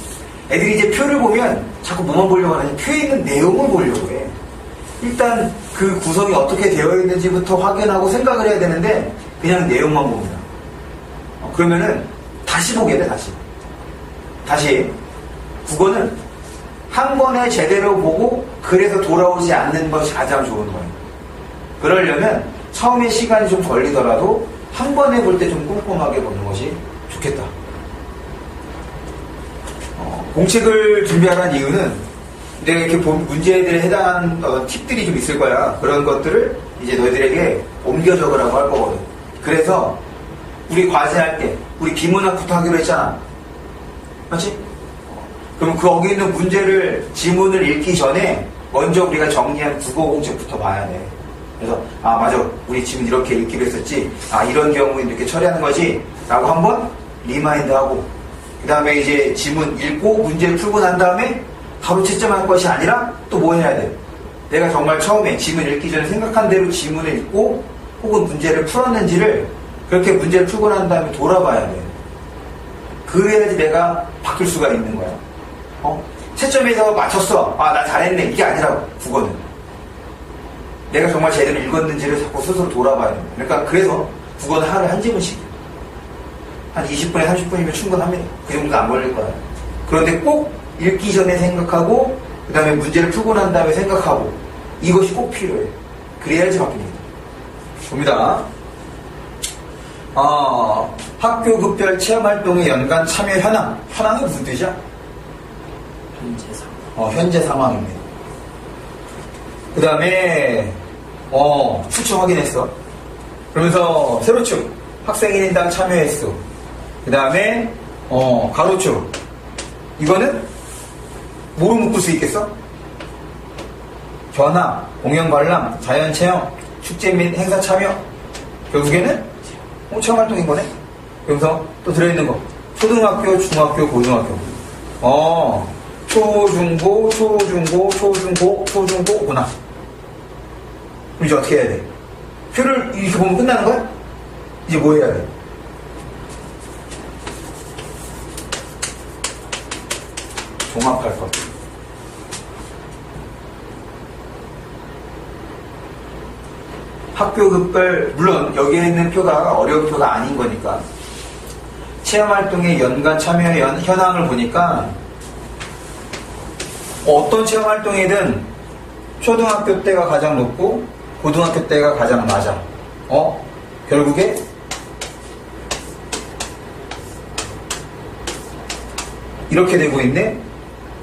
애들이 이제 표를 보면 자꾸 뭐만 보려고 하느냐, 표에 있는 내용을 보려고 해. 일단 그 구성이 어떻게 되어 있는지부터 확인하고 생각을 해야 되는데, 그냥 내용만 봅니다. 그러면은 다시 보게 돼, 다시. 국어는 한 번에 제대로 보고 그래서 돌아오지 않는 것이 가장 좋은 거예요. 그러려면 처음에 시간이 좀 걸리더라도 한 번에 볼 때 좀 꼼꼼하게 보는 것이 좋겠다. 공책을 준비하라는 이유는 내가 이렇게 본 문제들에 해당한 팁들이 좀 있을 거야. 그런 것들을 이제 너희들에게 옮겨 적으라고 할 거거든. 그래서 우리 과제할 때 우리 비문학부터 하기로 했잖아. 맞지? 그럼 거기 있는 문제를, 지문을 읽기 전에 먼저 우리가 정리한 국어공책부터 봐야 돼. 그래서 맞아, 우리 지문 이렇게 읽기로 했었지, 이런 경우에 이렇게 처리하는 거지 라고 한번 리마인드하고, 그 다음에 이제 지문 읽고 문제를 풀고 난 다음에 바로 채점할 것이 아니라 또 뭐 해야 돼? 내가 정말 처음에 지문 읽기 전에 생각한 대로 지문을 읽고 혹은 문제를 풀었는지를 그렇게 문제를 풀고 난 다음에 돌아봐야 돼. 그래야지 내가 바뀔 수가 있는 거야. 채점에서 맞췄어. 나 잘했네. 이게 아니라고, 국어는. 내가 정말 제대로 읽었는지를 자꾸 스스로 돌아봐야 돼. 그러니까 그래서 국어는 하루에 한 지문씩. 한 20분에 30분이면 충분합니다. 그 정도 안 걸릴 거야. 그런데 꼭 읽기 전에 생각하고, 그 다음에 문제를 풀고 난 다음에 생각하고, 이것이 꼭 필요해. 그래야지 바뀝니다. 봅니다. 학교 급별 체험활동의 연간 참여 현황. 현황이 무슨 뜻이야? 현재 상황입니다. 그 다음에 추측 확인했어. 그러면서 세로축, 학생 1인당 참여 횟수. 그 다음에 가로축. 이거는 뭐로 묶을 수 있겠어? 견학, 공연 관람, 자연 체험, 축제 및 행사 참여. 결국에는 체험활동인 거네. 여기서 또 들어있는 거, 초등학교, 중학교, 고등학교. 초중고, 고등학. 그럼 이제 어떻게 해야 돼? 표를 이렇게 보면 끝나는 거야? 이제 뭐 해야 돼? 종합할 것. 학교 급별, 물론 여기에 있는 표가 어려운 표가 아닌 거니까. 체험활동의 연간 참여 현황을 보니까 어떤 체험활동이든 초등학교 때가 가장 높고 고등학교 때가 가장 낮아. 결국에 이렇게 되고 있네.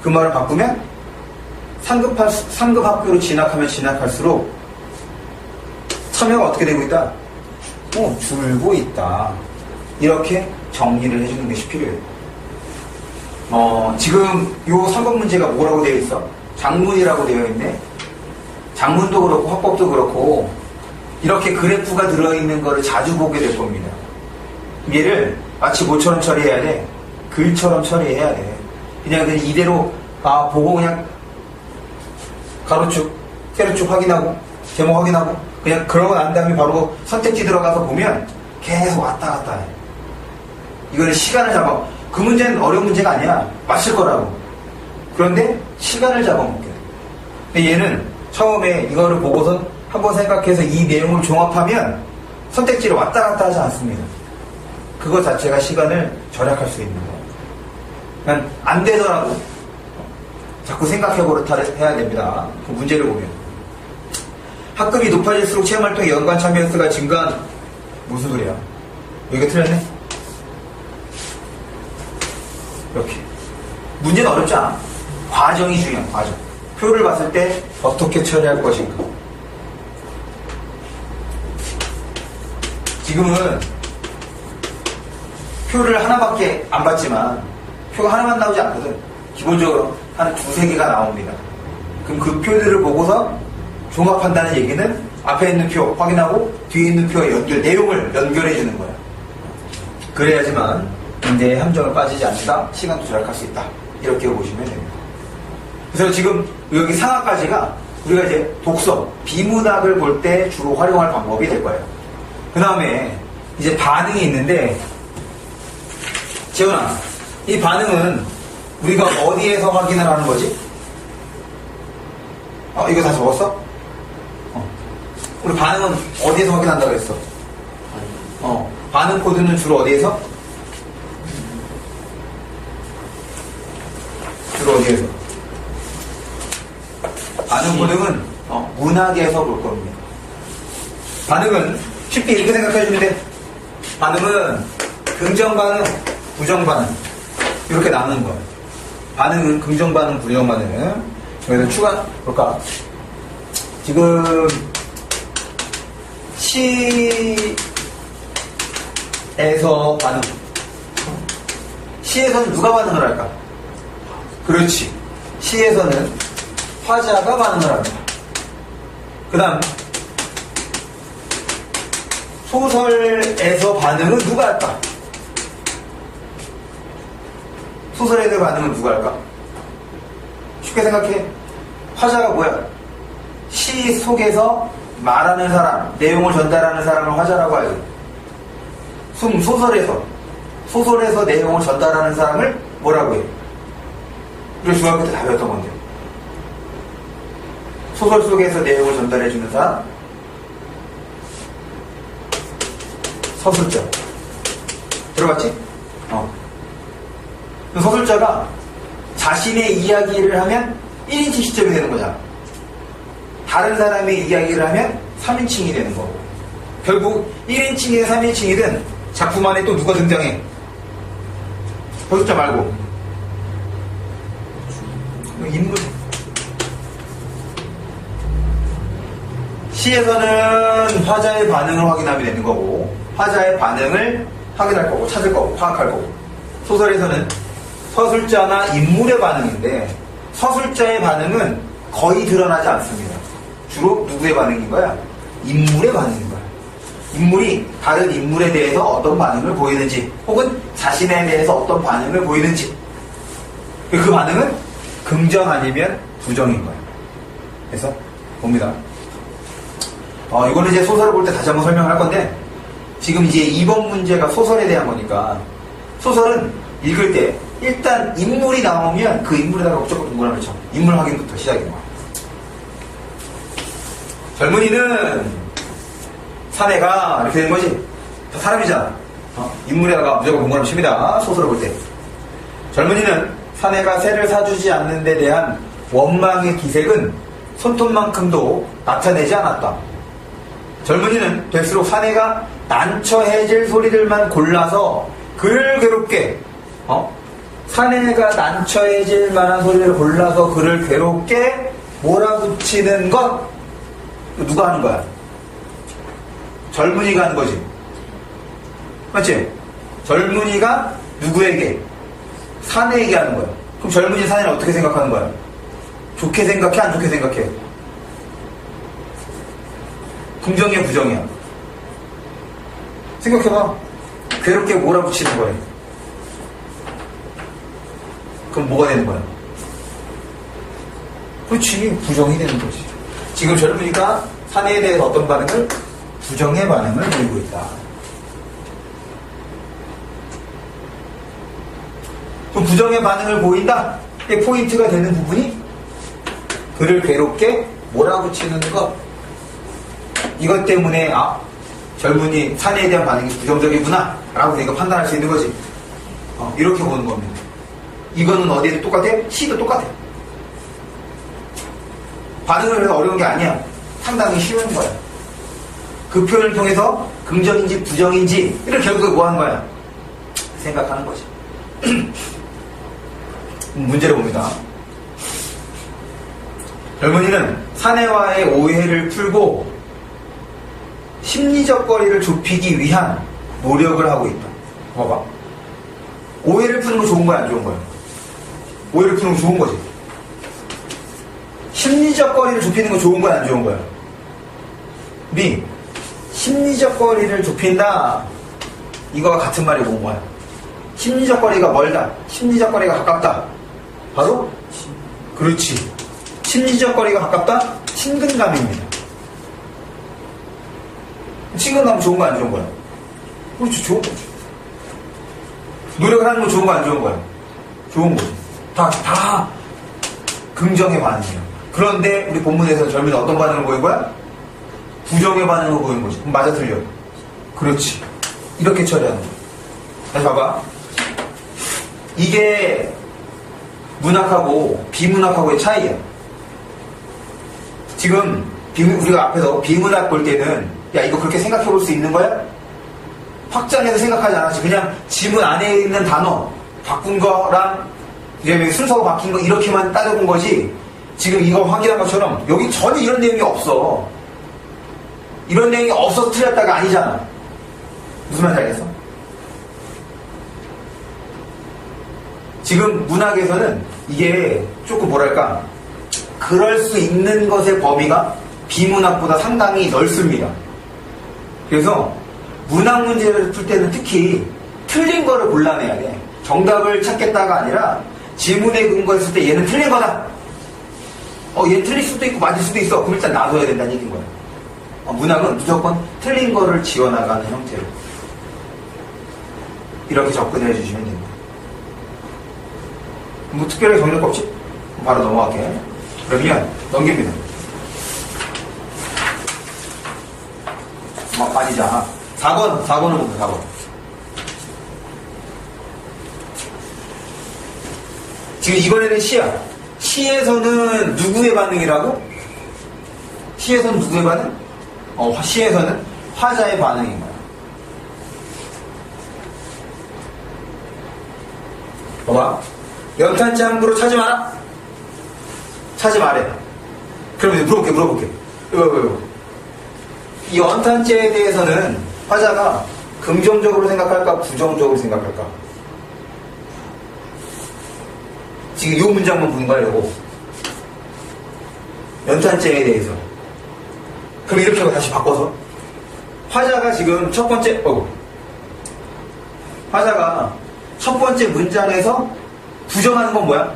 그 말을 바꾸면 상급 학교로 진학하면 진학할수록 참여가 어떻게 되고 있다? 줄고 있다. 이렇게 정리를 해주는 것이 필요해요. 지금 요 3번 문제가 뭐라고 되어 있어? 장문이라고 되어 있네. 장문도 그렇고 화법도 그렇고 이렇게 그래프가 들어있는 거를 자주 보게 될 겁니다. 얘를 마치 뭐처럼 처리해야 돼? 글처럼 처리해야 돼. 그냥 이대로 보고 그냥 가로축, 세로축 확인하고 제목 확인하고 그냥 그러고 난 다음에 바로 선택지 들어가서 보면 계속 왔다 갔다 해. 이거는 시간을 잡아. 그 문제는 어려운 문제가 아니야. 맞출 거라고. 그런데 시간을 잡아먹게 돼. 근데 얘는 처음에 이거를 보고선 한번 생각해서 이 내용을 종합하면 선택지를 왔다 갔다 하지 않습니다. 그거 자체가 시간을 절약할 수 있는 거예요. 그냥 안 되더라도 자꾸 생각해보려 해야 됩니다. 그 문제를 보면. 학급이 높아질수록 체험활동 연간 참여 횟수가 증가한, 무슨 소리야? 여기가 틀렸네? 이렇게. 문제는 어렵지 않아. 과정이 중요한 과정. 표를 봤을 때 어떻게 처리할 것인가. 지금은 표를 하나밖에 안 봤지만 표가 하나만 나오지 않거든. 기본적으로 한 두세 개가 나옵니다. 그럼 그 표들을 보고서 종합한다는 얘기는 앞에 있는 표 확인하고 뒤에 있는 표의 내용을 연결해 주는 거야. 그래야지만 문제의 함정을 빠지지 않는다. 시간도 절약할 수 있다. 이렇게 보시면 됩니다. 그래서 지금 여기 상하까지가 우리가 이제 독서, 비문학을 볼 때 주로 활용할 방법이 될 거예요. 그 다음에 이제 반응이 있는데, 재훈아, 이 반응은 우리가 어디에서 확인을 하는 거지? 이거 다 적었어? 우리 반응은 어디에서 확인한다고 했어? 반응 코드는 주로 어디에서? 주로 어디에서? 반응 코드는 문학에서 볼 겁니다. 반응은 쉽게 이렇게 생각해주면 돼. 반응은 긍정 반응, 부정 반응 이렇게 나누는 거예요. 반응은 긍정 반응, 부정 반응. 여기서 추가 볼까? 지금 시에서 반응. 시에서는 누가 반응을 할까? 그렇지. 시에서는 화자가 반응을 합니다. 그 다음 소설에서 반응은 누가 할까? 소설에서 반응은 누가 할까? 쉽게 생각해. 화자가 뭐야? 시 속에서 말하는 사람, 내용을 전달하는 사람을 화자라고 하지. 소설에서 내용을 전달하는 사람을 뭐라고 해? 우리 중학교 때 다 배웠던 건데. 소설 속에서 내용을 전달해주는 사람, 서술자. 들어봤지? 서술자가 자신의 이야기를 하면 1인칭 시점이 되는 거잖아. 다른 사람의 이야기를 하면 3인칭이 되는 거고. 결국 1인칭이든 3인칭이든 작품 안에 또 누가 등장해? 서술자 말고. 인물. 시에서는 화자의 반응을 확인하면 되는 거고, 화자의 반응을 확인할 거고, 찾을 거고, 파악할 거고. 소설에서는 서술자나 인물의 반응인데, 서술자의 반응은 거의 드러나지 않습니다. 주로 누구의 반응인 거야? 인물의 반응인 거야. 인물이 다른 인물에 대해서 어떤 반응을 보이는지, 혹은 자신에 대해서 어떤 반응을 보이는지. 그 반응은 긍정 아니면 부정인 거예요. 그래서 봅니다. 이거는 이제 소설을 볼 때 다시 한번 설명을 할 건데, 지금 이제 이번 문제가 소설에 대한 거니까, 소설은 읽을 때 일단 인물이 나오면 그 인물에다가 무조건 동그라미를 쳐. 인물 확인부터 시작인 거야. 젊은이는 사내가 이렇게 되는 거지. 다 사람이잖아. 인물에다가 무조건 동그라미 칩니다. 소설을 볼 때. 젊은이는 사내가 새를 사주지 않는 데 대한 원망의 기색은 손톱만큼도 나타내지 않았다. 젊은이는 될수록 사내가 난처해질 소리들만 골라서 그를 괴롭게, 사내가 난처해질 만한 소리를 골라서 그를 괴롭게 몰아붙이는 것. 누가 하는 거야? 젊은이가 하는 거지. 맞지? 젊은이가 누구에게? 사내에게 하는 거야. 그럼 젊은이 사내는 어떻게 생각하는 거야? 좋게 생각해? 안 좋게 생각해? 긍정이야, 부정이야? 생각해봐. 괴롭게 몰아붙이는 거야. 그럼 뭐가 되는 거야? 그렇지, 부정이 되는 거지. 지금 젊은이가 사내에 대해서 어떤 반응을? 부정의 반응을 보이고 있다. 그럼 부정의 반응을 보인다? 이 포인트가 되는 부분이 그를 괴롭게 몰아붙이는 것. 이것 때문에 젊은이 사내에 대한 반응이 부정적이구나 라고 우리가 판단할 수 있는 거지. 이렇게 보는 겁니다. 이거는 어디에도 똑같아? 시도 똑같아. 반응을 해서 어려운 게 아니야. 상당히 쉬운 거야. 그 표현을 통해서 긍정인지 부정인지를 결국에 뭐 하는 거야? 생각하는 거지. 문제를 봅니다. 젊은이는 사내와의 오해를 풀고 심리적 거리를 좁히기 위한 노력을 하고 있다. 봐봐. 오해를 푸는 거 좋은 거야, 안 좋은 거야? 오해를 푸는 거 좋은 거지. 심리적 거리를 좁히는 거 좋은 거야, 안 좋은 거야? 우리 심리적 거리를 좁힌다. 이거와 같은 말이 온 거야. 심리적 거리가 멀다. 심리적 거리가 가깝다. 바로? 그렇지. 심리적 거리가 가깝다? 친근감입니다. 친근감은 좋은 거 안 좋은 거야? 그렇지, 좋은 거지. 노력을 하는 건 좋은 거 안 좋은 거야? 좋은 거지. 다 긍정의 반응이야. 그런데 우리 본문에서 젊은이는 어떤 반응을 보인 거야? 부정의 반응을 보인 거지. 그럼 맞아, 틀려? 그렇지. 이렇게 처리하는 거야. 다시 봐봐. 이게 문학하고 비문학하고의 차이야. 지금 우리가 앞에서 비문학 볼 때는 야, 이거 그렇게 생각해 볼 수 있는 거야? 확장해서 생각하지 않았지. 그냥 지문 안에 있는 단어 바꾼 거랑 이제 순서가 바뀐 거 이렇게만 따져본 거지. 지금 이거 확인한 것처럼 여기 전혀 이런 내용이 없어. 이런 내용이 없어서 틀렸다가 아니잖아. 무슨 말인지 알겠어? 지금 문학에서는 이게 조금 뭐랄까, 그럴 수 있는 것의 범위가 비문학보다 상당히 넓습니다. 그래서 문학 문제를 풀 때는 특히 틀린 거를 골라내야 돼. 정답을 찾겠다가 아니라 지문에 근거했을 때 얘는 틀린 거다. 얘는 틀릴 수도 있고 맞을 수도 있어. 그럼 일단 놔둬야 된다는 얘기인 거야. 문학은 무조건 틀린 거를 지어나가는 형태로 이렇게 접근해 주시면 됩니다. 뭐 특별하게 정리할 거 없지? 바로 넘어갈게. 그러면 넘깁니다. 빠지자. 4번을 봅니다. 4번. 지금 이번에는 시야. 시에서는 누구의 반응이라고? 시에서는 누구의 반응? 시에서는 화자의 반응인 거야. 봐봐. 연탄재 함부로 차지 마라. 차지 말해. 그럼 이제 물어볼게. 이 연탄재에 대해서는 화자가 긍정적으로 생각할까, 부정적으로 생각할까? 지금 이 문장만 보는 거야, 이거. 연탄재에 대해서. 그럼 이렇게 하고 다시 바꿔서. 화자가 지금 첫 번째 문장에서 부정하는 건 뭐야?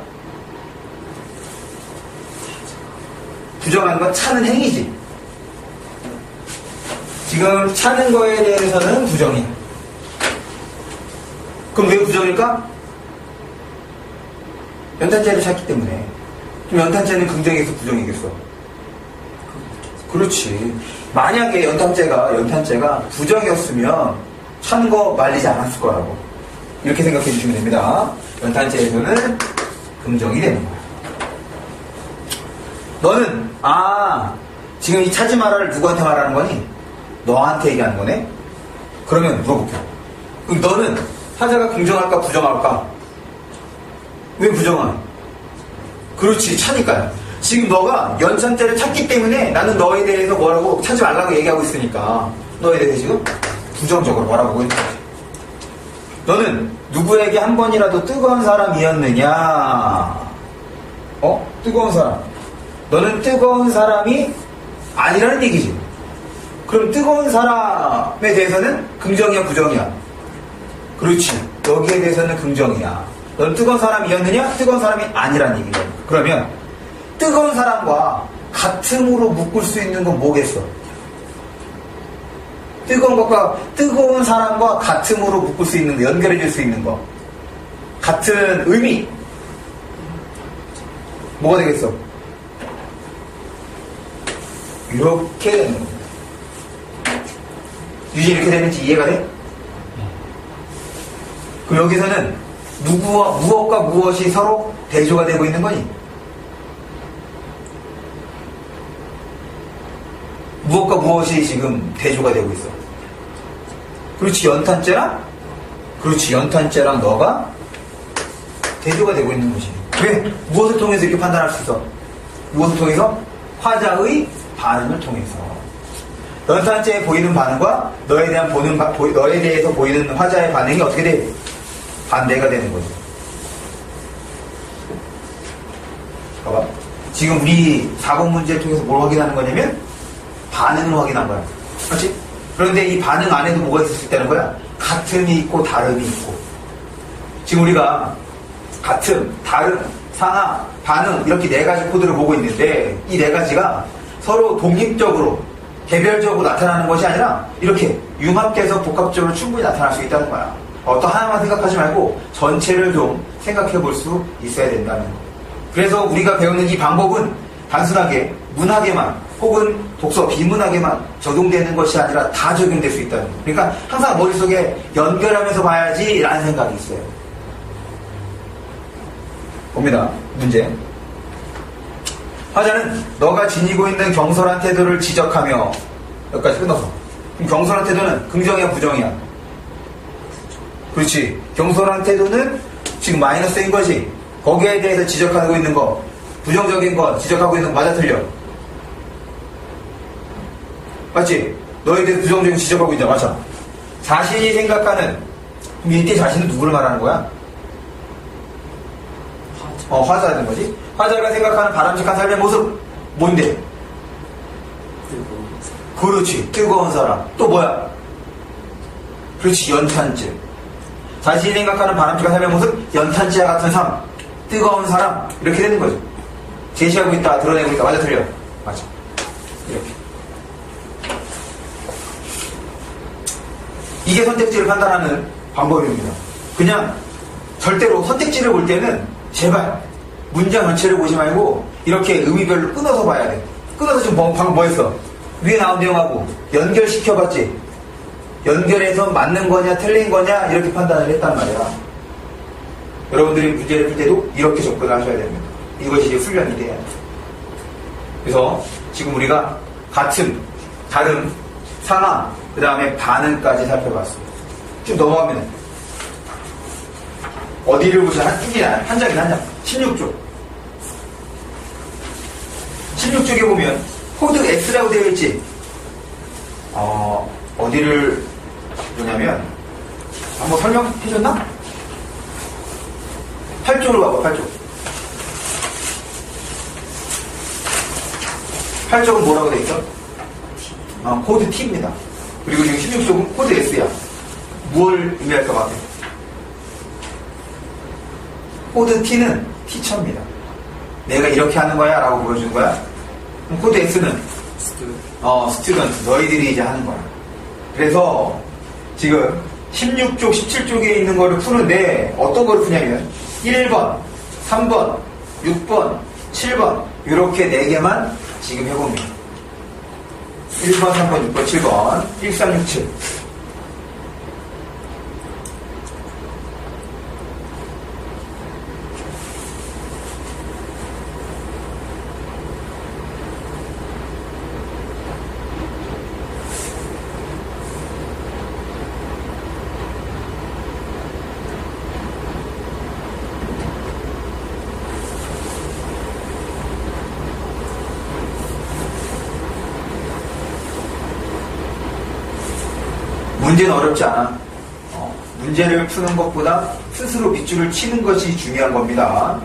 부정하는 건 차는 행위지. 지금 차는 거에 대해서는 부정이야. 그럼 왜 부정일까? 연탄재를 찾기 때문에. 그럼 연탄재는 긍정이겠어, 부정이겠어? 그렇지. 만약에 연탄재가 부정이었으면 찬 거 말리지 않았을 거라고. 이렇게 생각해 주시면 됩니다. 연탄재에서는 긍정이 되는 거야. 너는 지금 이 차지 마라를 누구한테 말하는 거니? 너한테 얘기하는 거네? 그러면 물어볼게. 그럼 너는 화자가 긍정할까 부정할까? 왜 부정하? 그렇지, 차니까요. 지금 너가 연탄재를 찾기 때문에 나는 너에 대해서 뭐라고 찾지 말라고 얘기하고 있으니까 너에 대해서 지금 부정적으로 뭐라고 보고 있는 거지. 너는 누구에게 한 번이라도 뜨거운 사람이었느냐? 뜨거운 사람. 너는 뜨거운 사람이 아니라는 얘기지. 그럼 뜨거운 사람에 대해서는 긍정이야, 부정이야? 그렇지. 여기에 대해서는 긍정이야. 너는 뜨거운 사람이었느냐? 뜨거운 사람이 아니라는 얘기야. 그러면 뜨거운 사람과 같음으로 묶을 수 있는 건 뭐겠어? 뜨거운 사람과 같음으로 묶을 수 있는 거, 연결해 줄 수 있는 거. 같은 의미. 뭐가 되겠어? 이렇게 되는 겁니다. 유지 이렇게 되는지 이해가 돼? 그럼 여기서는 무엇과 무엇이 서로 대조가 되고 있는 거니? 무엇과 무엇이 지금 대조가 되고 있어? 그렇지, 연탄재랑? 그렇지, 연탄재랑 너가 대조가 되고 있는 것이. 왜? 무엇을 통해서 이렇게 판단할 수 있어? 무엇을 통해서? 화자의 반응을 통해서. 연탄재에 보이는 반응과 너에 대해서 보이는 화자의 반응이 어떻게 돼? 반대가 되는 거죠. 봐봐. 지금 우리 4번 문제를 통해서 뭘 확인하는 거냐면 반응을 확인한 거야. 그렇지? 그런데 이 반응 안에도 뭐가 있을 수 있다는 거야? 같음이 있고 다름이 있고. 지금 우리가 같음, 다름, 상하, 반응 이렇게 네 가지 코드를 보고 있는데 이 네 가지가 서로 독립적으로 개별적으로 나타나는 것이 아니라 이렇게 융합돼서 복합적으로 충분히 나타날 수 있다는 거야. 어떤 하나만 생각하지 말고 전체를 좀 생각해 볼 수 있어야 된다는 거. 그래서 우리가 배우는 이 방법은 단순하게 문학에만 혹은 독서 비문학에만 적용되는 것이 아니라 다 적용될 수 있다는 거. 그러니까 항상 머릿속에 연결하면서 봐야지 라는 생각이 있어요. 봅니다. 문제. 화자는 너가 지니고 있는 경솔한 태도를 지적하며 여기까지 끝나서. 그럼 경솔한 태도는 긍정이야 부정이야? 그렇지. 경솔한 태도는 지금 마이너스인 거지. 거기에 대해서 지적하고 있는 거, 부정적인 거 지적하고 있는 거 맞아 틀려? 맞지? 너에 대해서 부정적인 거 지적하고 있잖아. 맞아. 자신이 생각하는, 그럼 이때 자신은 누구를 말하는 거야? 화자는 거지. 화자가 생각하는 바람직한 삶의 모습 뭔데? 그렇지. 뜨거운 사람. 또 뭐야? 그렇지. 연탄재. 자신이 생각하는 바람직한 삶의 모습 연탄재와 같은 삶. 뜨거운 사람. 이렇게 되는 거죠. 제시하고 있다. 드러내고 있다. 맞아 틀려? 맞아. 이렇게. 이게 선택지를 판단하는 방법입니다. 그냥 절대로 선택지를 볼 때는 제발 문장 전체를 보지 말고 이렇게 의미별로 끊어서 봐야 돼. 끊어서 지금 방금 뭐 했어? 위에 나온 내용하고 연결시켜봤지? 연결해서 맞는 거냐 틀린 거냐 이렇게 판단을 했단 말이야. 여러분들이 문제를 풀 때도 이렇게 접근을 하셔야 됩니다. 이것이 이제 훈련이 돼야 돼. 그래서 지금 우리가 같음, 다름, 상하, 그 다음에 반응까지 살펴봤습니다. 좀 넘어가면 어디를 보자? 한 장이나 한 장. 16쪽. 16쪽에 보면 코드 X라고 되어 있지? 어디를 보냐면 한번 설명해줬나? 8쪽으로 봐봐. 8쪽. 8쪽은 뭐라고 되어 있어? 코드 T입니다. 그리고 지금 16쪽은 코드 S야. 뭘 의미할 것 같아? 코드 T는 티처입니다. 내가 이렇게 하는 거야 라고 보여주는 거야. 그럼 코드 S는 스튜던트, 너희들이 이제 하는 거야. 그래서 지금 16쪽, 17쪽에 있는 거를 푸는데 어떤 거를 푸냐면 1번, 3번, 6번, 7번 이렇게 4개만 지금 해봅니다. 1번, 3번, 6번, 7번 1, 3, 6, 7 문제는 어렵지 않아. 문제를 푸는 것보다 스스로 밑줄을 치는 것이 중요한 겁니다.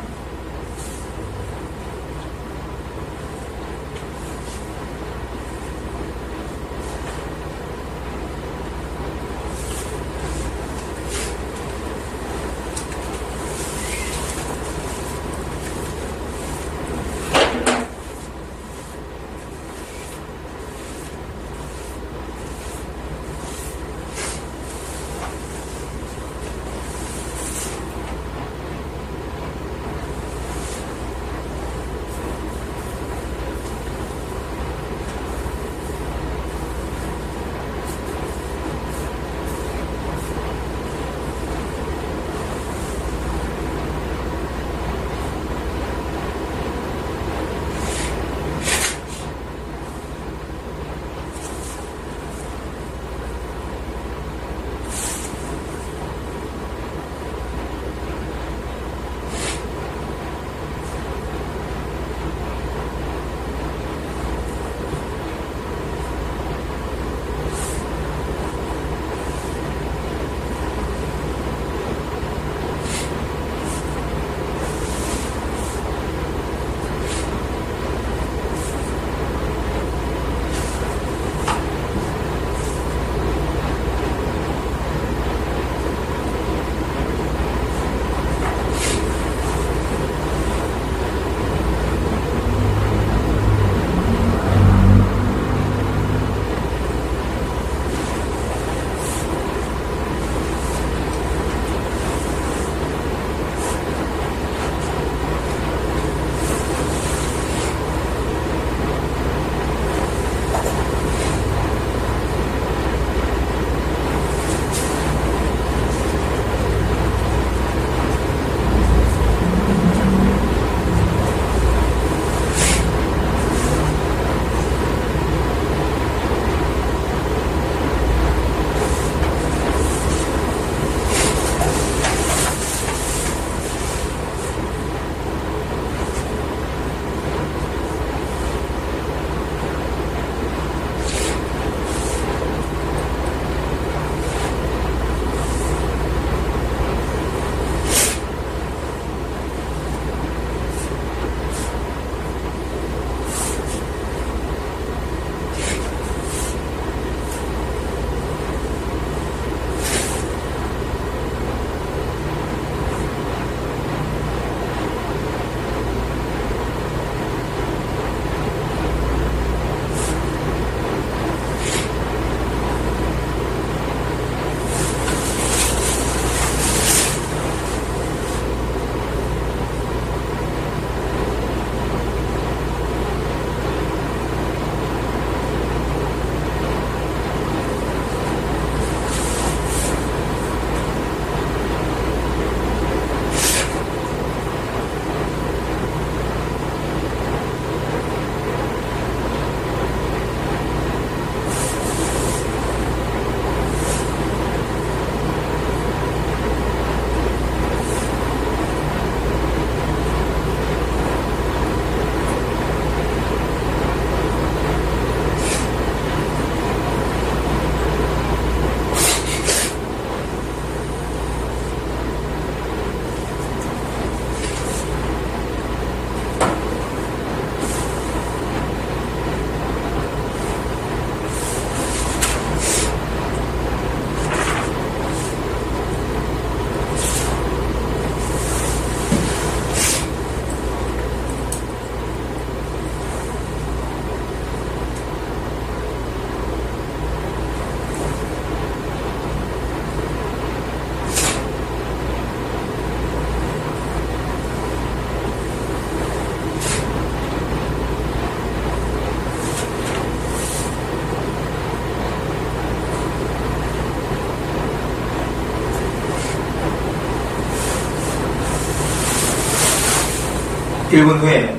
1분 후에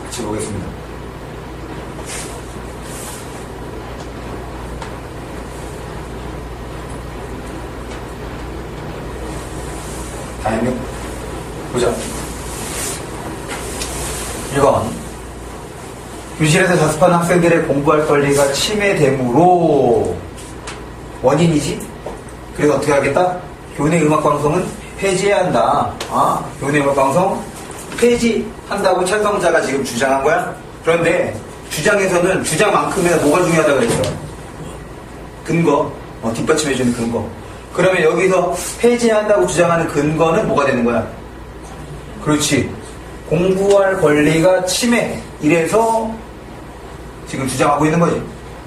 같이 보겠습니다. 다 했네? 보자. 1번. 교실에서 자습하는 학생들의 공부할 권리가 침해되므로 원인이지? 그래서 어떻게 하겠다? 교내 음악방송은 폐지해야 한다. 교내 음악방송 폐지한다고 찬성자가 지금 주장한 거야? 그런데 주장에서는 주장만큼이나 뭐가 중요하다고 그랬어? 근거. 뒷받침해주는 근거. 그러면 여기서 폐지한다고 주장하는 근거는 뭐가 되는 거야? 그렇지. 공부할 권리가 침해. 이래서 지금 주장하고 있는 거지.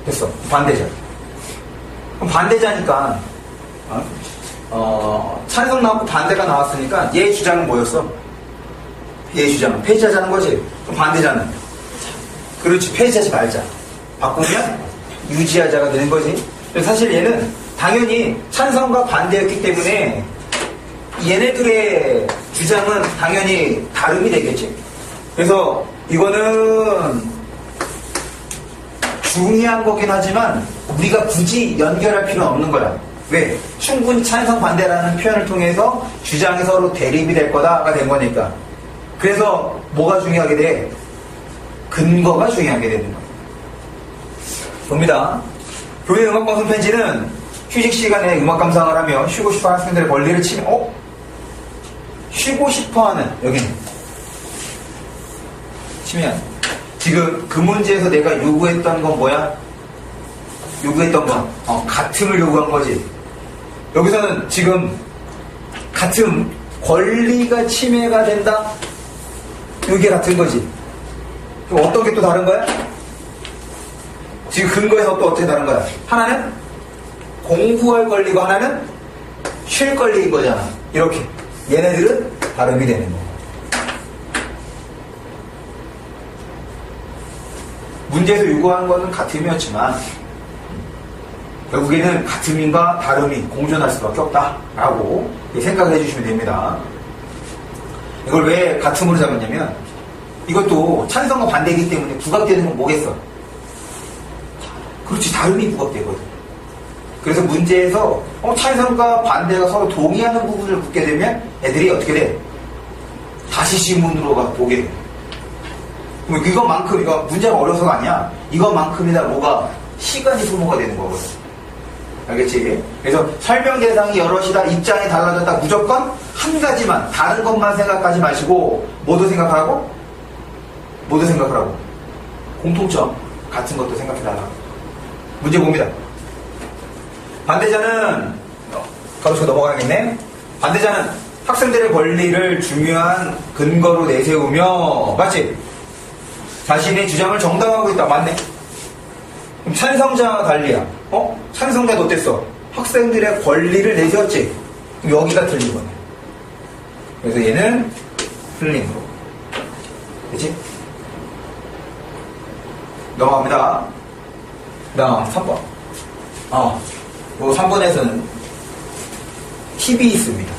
됐어. 반대자. 그럼 반대자니까, 찬성 나왔고 반대가 나왔으니까 얘 주장은 뭐였어? 얘 주장은 폐지하자는 거지. 그럼 반대자는? 그렇지. 폐지하지 말자. 바꾸면 유지하자가 되는 거지. 사실 얘는 당연히 찬성과 반대였기 때문에 얘네들의 주장은 당연히 다름이 되겠지. 그래서 이거는 중요한 거긴 하지만 우리가 굳이 연결할 필요는 없는 거야. 왜? 충분히 찬성 반대라는 표현을 통해서 주장이 서로 대립이 될 거다가 된 거니까. 그래서 뭐가 중요하게 돼? 근거가 중요하게 되는 거야. 봅니다. 교내 음악방송 폐지는 휴식 시간에 음악 감상을 하며 쉬고 싶어하는 학생들의 권리를 쉬고 싶어하는 여기는 침해하는. 지금 그 문제에서 내가 요구했던 건 뭐야? 요구했던 건 같음을 요구한 거지. 여기서는 지금 같음 권리가 침해가 된다. 이게 같은 거지. 그럼 어떤 게 또 다른 거야? 지금 근거에서 또 어떻게 다른 거야? 하나는 공부할 권리고 하나는 쉴 권리인 거잖아. 이렇게 얘네들은 다름이 되는 거야. 문제에서 요구하는 거는 같음이었지만 결국에는 같음인가 다름이 공존할 수밖에 없다라고 생각을 해주시면 됩니다. 이걸 왜 같음으로 잡았냐면 이것도 찬성과 반대이기 때문에 부각되는 건 뭐겠어? 그렇지, 다름이 부각되거든. 그래서 문제에서 찬성과 반대가 서로 동의하는 부분을 묻게 되면 애들이 어떻게 돼? 다시 지문으로 보게 돼. 그럼 이것만큼, 이거 문제가 어려서가 아니야. 이것만큼이나 뭐가 시간이 소모가 되는 거거든. 알겠지? 그래서 설명 대상이 여럿이다, 입장이 달라졌다, 무조건 한 가지만, 다른 것만 생각하지 마시고, 뭐도 생각하라고? 뭐도 생각하라고? 공통점, 같은 것도 생각해달라. 문제 봅니다. 반대자는, 가로치고 넘어가야겠네. 반대자는 학생들의 권리를 중요한 근거로 내세우며, 맞지? 자신의 주장을 정당화하고 있다. 맞네? 그럼 찬성자와 달리야. 찬성자도 어땠어? 학생들의 권리를 내세웠지? 그럼 여기가 틀린 거네. 그래서 얘는 틀린 거. 그치? 넘어갑니다. 그 다음 3번. 요 3번에서는 팁이 있습니다.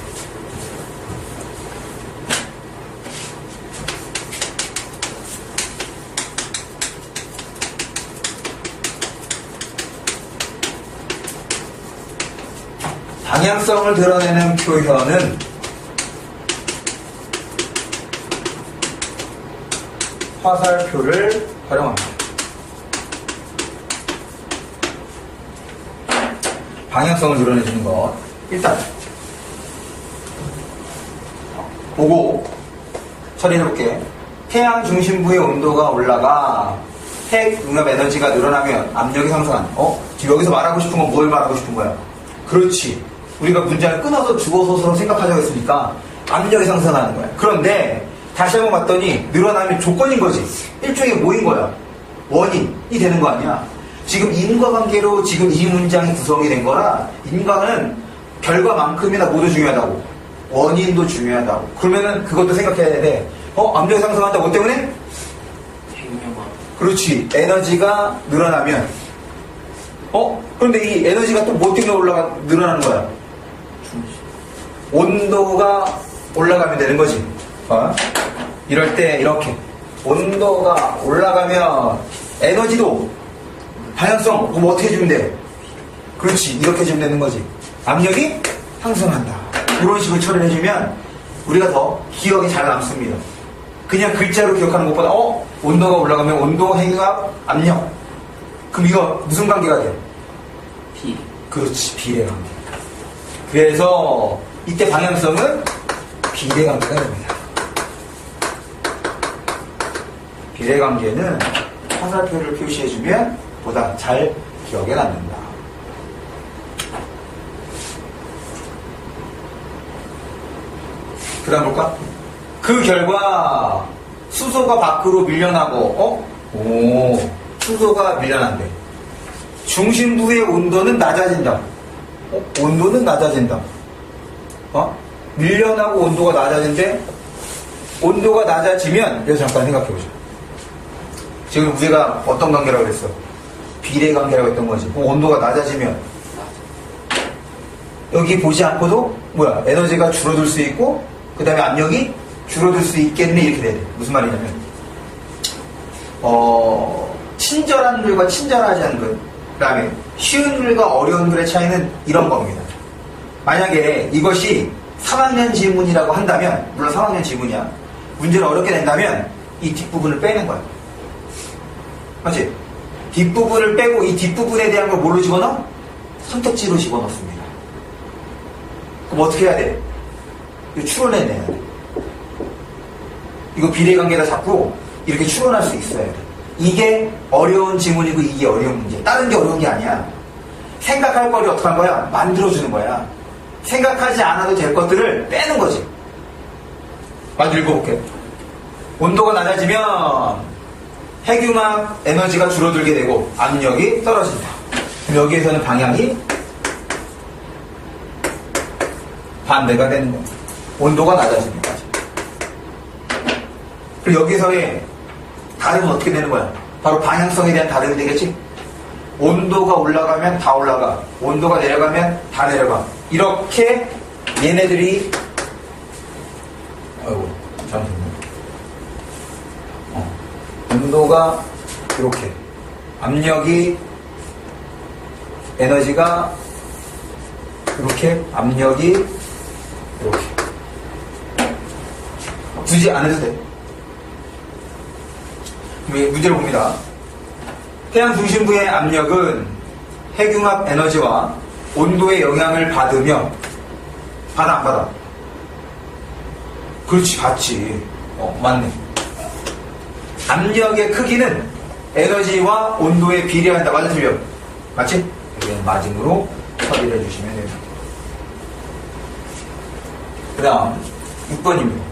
방향성을 드러내는 표현은 화살표를 활용합니다. 방향성을 드러내주는 것. 일단 보고 처리해볼게. 태양 중심부의 온도가 올라가 핵 융합 에너지가 늘어나면 압력이 상승한. 지금 여기서 말하고 싶은 건 뭘 말하고 싶은 거야? 그렇지. 우리가 문장을 끊어서 주어서로 생각하자고 했으니까 압력이 상승하는 거야. 그런데 다시 한번 봤더니 늘어나면 조건인 거지. 일종의 뭐인 거야? 원인이 되는 거 아니야. 지금 인과관계로 지금 이 문장이 구성이 된 거라 인과는 결과만큼이나 모두 중요하다고. 원인도 중요하다고. 그러면은 그것도 생각해야 돼. 압력이 상승한다. 뭐 때문에? 핵융합. 그렇지. 에너지가 늘어나면. 그런데 이 에너지가 또 뭐 때문에 늘어나는 거야? 온도가 올라가면 되는 거지. 이럴 때 이렇게 온도가 올라가면 에너지도 방향성 그럼 어떻게 해주면 돼? 그렇지 이렇게 해주면 되는 거지. 압력이 상승한다. 이런 식으로 처리를 해주면 우리가 더 기억이 잘 남습니다. 그냥 글자로 기억하는 것보다 온도가 올라가면 온도, 해결, 압력. 그럼 이거 무슨 관계가 돼? 비. 그렇지 비례 관계. 그래서 이때 방향성은 비례 관계가 됩니다. 비례 관계는 화살표를 표시해주면 보다 잘 기억에 남는다. 그 다음 볼까? 그 결과 수소가 밖으로 밀려나고 수소가 밀려난대. 중심부의 온도는 낮아진다. 온도는 낮아진다. 밀려나고 온도가 낮아진대. 온도가 낮아지면 여기서 잠깐 생각해보자. 지금 우리가 어떤 관계라고 그랬어? 비례 관계라고 했던 거지. 온도가 낮아지면 여기 보지 않고도 에너지가 줄어들 수 있고 그 다음에 압력이 줄어들 수 있겠네 이렇게 돼. 무슨 말이냐면 친절한 글과 친절하지 않은 글, 그 다음에 쉬운 글과 어려운 글의 차이는 이런 겁니다. 만약에 이것이 3학년 지문이라고 한다면, 물론 3학년 지문이야. 문제를 어렵게 낸다면 이 뒷부분을 빼는 거야. 맞지? 뒷부분을 빼고 이 뒷부분에 대한 걸 뭘로 집어넣어? 선택지로 집어넣습니다. 그럼 어떻게 해야 돼? 이거 추론해내야 돼. 이거 비례관계다 잡고 이렇게 추론할 수 있어야 돼. 이게 어려운 지문이고 이게 어려운 문제. 다른 게 어려운 게 아니야. 생각할 거리 어떻게 한 거야? 만들어주는 거야. 생각하지 않아도 될 것들을 빼는 거지. 먼저 읽어볼게. 온도가 낮아지면 핵융합 에너지가 줄어들게 되고 압력이 떨어진다. 그럼 여기에서는 방향이 반대가 되는 거야. 온도가 낮아집니다. 그리고 여기서의 다름은 어떻게 되는 거야? 바로 방향성에 대한 다름이 되겠지? 온도가 올라가면 다 올라가. 온도가 내려가면 다 내려가. 이렇게 얘네들이 잘못했네. 온도가 이렇게 압력이 에너지가 이렇게 압력이 이렇게 굳이 안 해도 돼. 문제를 봅니다. 태양 중심부의 압력은 핵융합 에너지와 온도의 영향을 받으며 받아 안 받아? 그렇지 받지. 맞네. 압력의 크기는 에너지와 온도에 비례한다. 맞아 틀려? 맞지? 여기는 마징으로 처리를 해주시면 됩니다. 그 다음 6번입니다.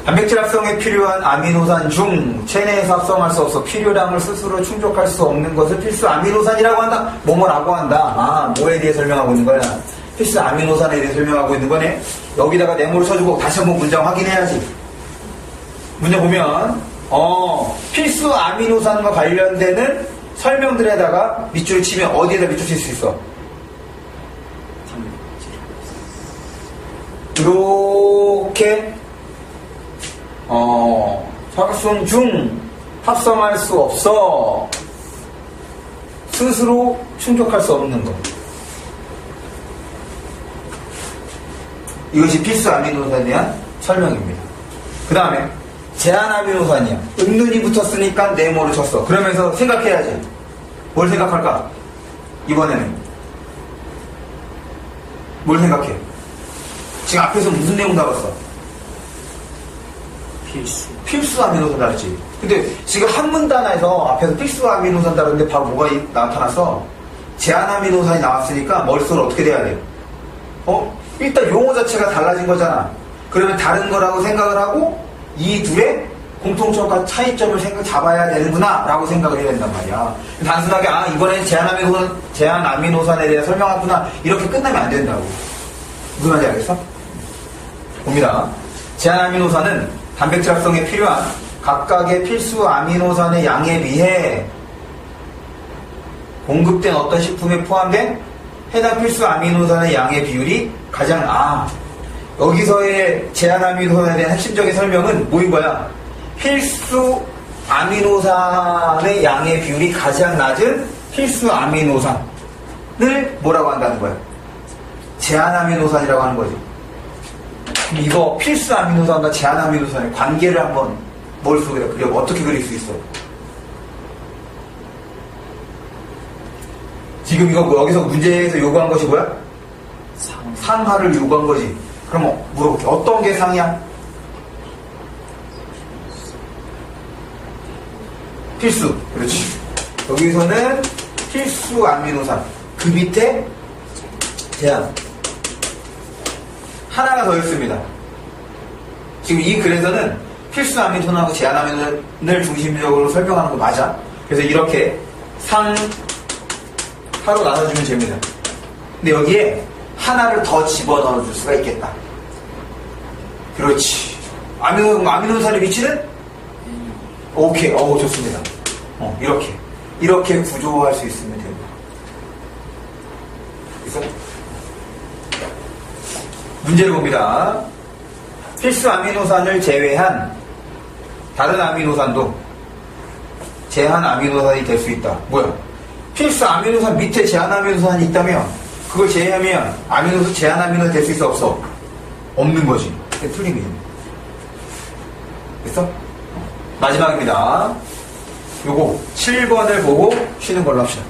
단백질 합성에 필요한 아미노산 중 체내에서 합성할 수 없어 필요량을 스스로 충족할 수 없는 것을 필수 아미노산이라고 한다. 뭐뭐라고 한다. 뭐에 대해 설명하고 있는 거야? 필수 아미노산에 대해 설명하고 있는 거네. 여기다가 네모를 쳐주고 다시 한번 문장 확인해야지. 문제 보면 필수 아미노산과 관련되는 설명들에다가 밑줄을 치면 어디에다 밑줄 칠 수 있어? 이렇게 합성 중 합성할 수 없어 스스로 충족할 수 없는 것. 이것이 필수 아미노산에 대한 설명입니다. 그 다음에 제한 아미노산이야. 은근히 붙었으니까 네모를 쳤어. 그러면서 생각해야지. 뭘 생각할까? 이번에는 뭘 생각해? 지금 앞에서 무슨 내용 나왔어? 필수 아미노산 다르지. 근데 지금 한 문단에서 앞에서 필수 아미노산 다른데 바로 뭐가 나타났어? 제한 아미노산이 나왔으니까 머릿속으로 어떻게 돼야 돼? 일단 용어 자체가 달라진 거잖아. 그러면 다른 거라고 생각을 하고 이 둘의 공통점과 차이점을 잡아야 되는구나 라고 생각을 해야 된단 말이야. 단순하게 이번엔 제한 아미노산에 대해 설명하구나 이렇게 끝나면 안 된다고. 무슨 말인지 알겠어? 봅니다. 제한 아미노산은 단백질 합성에 필요한 각각의 필수 아미노산의 양에 비해 공급된 어떤 식품에 포함된 해당 필수 아미노산의 양의 비율이 가장 여기서의 제한 아미노산에 대한 핵심적인 설명은 뭐인 거야? 필수 아미노산의 양의 비율이 가장 낮은 필수 아미노산을 뭐라고 한다는 거야? 제한 아미노산이라고 하는 거지. 그럼 이거 필수 아미노산과 제한 아미노산의 관계를 한번 머릿속에 그려 어떻게 그릴 수 있어? 지금 이거 여기서 문제에서 요구한 것이 뭐야? 상하를 요구한 거지. 그럼 물어볼게. 어떤 게 상이야? 필수. 그렇지. 여기서는 필수 아미노산. 그 밑에 제한. 하나가 더 있습니다. 지금 이 글에서는 필수 아미노산하고 제한 아미노산을 중심적으로 설명하는 거 맞아. 그래서 이렇게 상하로 나눠주면 됩니다. 근데 여기에 하나를 더 집어넣어 줄 수가 있겠다. 그렇지. 아미노산의 위치는? 오케이. 좋습니다. 이렇게 구조할 수 있으면 됩니다. 그래서 문제를 봅니다. 필수 아미노산을 제외한 다른 아미노산도 제한 아미노산이 될 수 있다. 뭐야? 필수 아미노산 밑에 제한 아미노산이 있다면 그걸 제외하면 제한 아미노산이 될 수 있어? 없어? 없는 거지. 틀림이지. 됐어? 마지막입니다. 요거 7번을 보고 쉬는 걸로 합시다.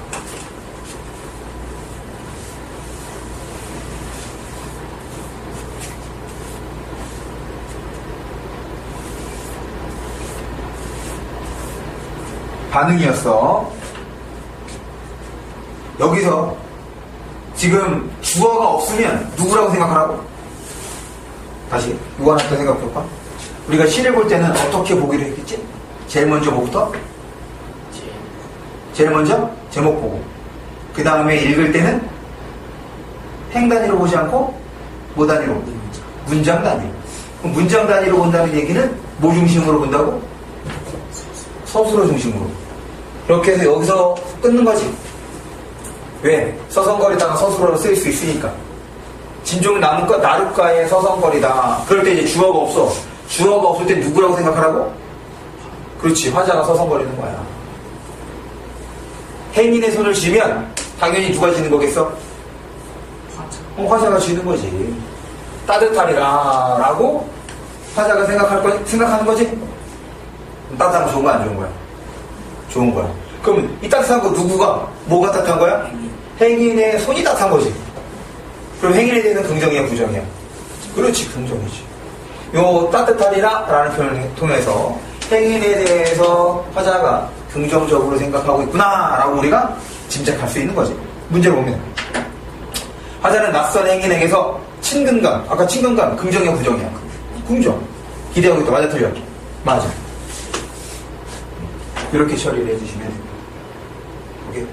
반응이었어. 여기서 지금 주어가 없으면 누구라고 생각하라고? 다시 이거 하나 더 생각해볼까? 우리가 시를 볼 때는 어떻게 보기로 했겠지? 제일 먼저 뭐부터? 제일 먼저 제목 보고 그 다음에 읽을 때는 행 단위로 보지 않고 뭐 단위로? 문장 단위로. 그럼 문장 단위로 본다는 얘기는 뭐 중심으로 본다고? 서술어 중심으로. 그렇게 해서 여기서 끊는 거지. 왜? 서성거리다가 서술어로 쓰일 수 있으니까. 진종 나룻가에 서성거리다. 그럴 때 이제 주어가 없어. 주어가 없을 때 누구라고 생각하라고? 그렇지. 화자가 서성거리는 거야. 행인의 손을 쥐면 당연히 누가 쥐는 거겠어? 화자가 쥐는 거지. 따뜻하리라 라고 화자가 생각하는 거지? 따뜻한 거 좋은 거야, 안 좋은 거야? 좋은 거야. 그럼 이 따뜻한 거 뭐가 따뜻한 거야? 행인의 손이 따뜻한 거지. 그럼 행인에 대해서는 긍정이야, 부정이야? 그렇지, 긍정이지. 요 따뜻하리라 라는 표현을 통해서 행인에 대해서 화자가 긍정적으로 생각하고 있구나 라고 우리가 짐작할 수 있는 거지. 문제를 봅니다. 화자는 낯선 행인에게서 친근감, 아까 친근감 긍정이야, 부정이야? 긍정. 기대하고 있다. 맞아, 틀려? 맞아. 이렇게 처리를 해주시면 됩니다. 오케이?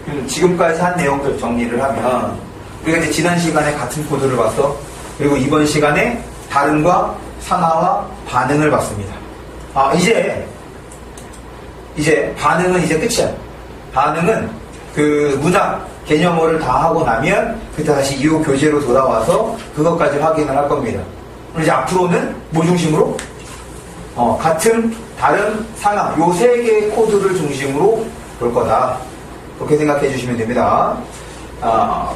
그럼 지금까지 한 내용들 정리를 하면 우리가 이제 지난 시간에 같은 코드를 봤어. 그리고 이번 시간에 다른과 상하와 반응을 봤습니다. 이제 반응은 이제 끝이야. 반응은 그 문학 개념어를 다 하고 나면 그때 다시 이후 교재로 돌아와서 그것까지 확인을 할 겁니다. 그럼 이제 앞으로는 뭐 중심으로? 같은, 다른, 상하 요 세 개의 코드를 중심으로 볼 거다. 그렇게 생각해 주시면 됩니다.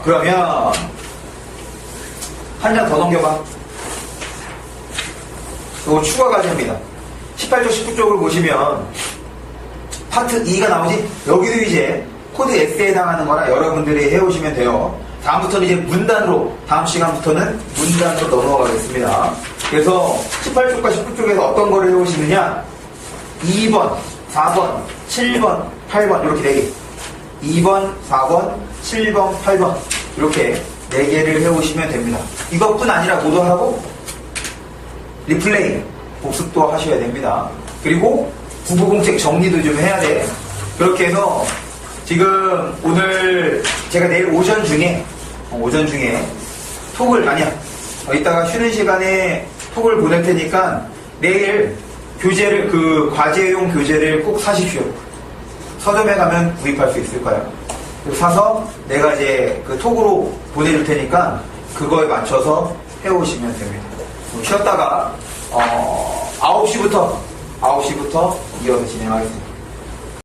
그러면 한 장 더 넘겨봐. 이거 추가 과제입니다. 18쪽, 19쪽을 보시면 파트 2가 나오지? 여기도 이제 코드 S에 해당하는 거라 여러분들이 해오시면 돼요. 다음부터는 이제 문단으로, 다음 시간부터는 문단으로 넘어가겠습니다. 그래서 18쪽과 19쪽에서 어떤 거를 해오시느냐? 2번, 4번, 7번, 8번 이렇게 4개. 2번, 4번, 7번, 8번 이렇게 4개를 해오시면 됩니다. 이것뿐 아니라 모두 하고 리플레이, 복습도 하셔야 됩니다. 그리고 국어공책 정리도 좀 해야 돼. 그렇게 해서 지금 오늘 제가 내일 오전 중에 톡을 이따가 쉬는 시간에 톡을 보낼 테니까 내일 교재를 과제용 교재를 꼭 사십시오. 서점에 가면 구입할 수 있을 거예요. 사서 내가 이제 그 톡으로 보내줄 테니까 그거에 맞춰서 해오시면 됩니다. 쉬었다가 9시부터 이어서 진행하겠습니다.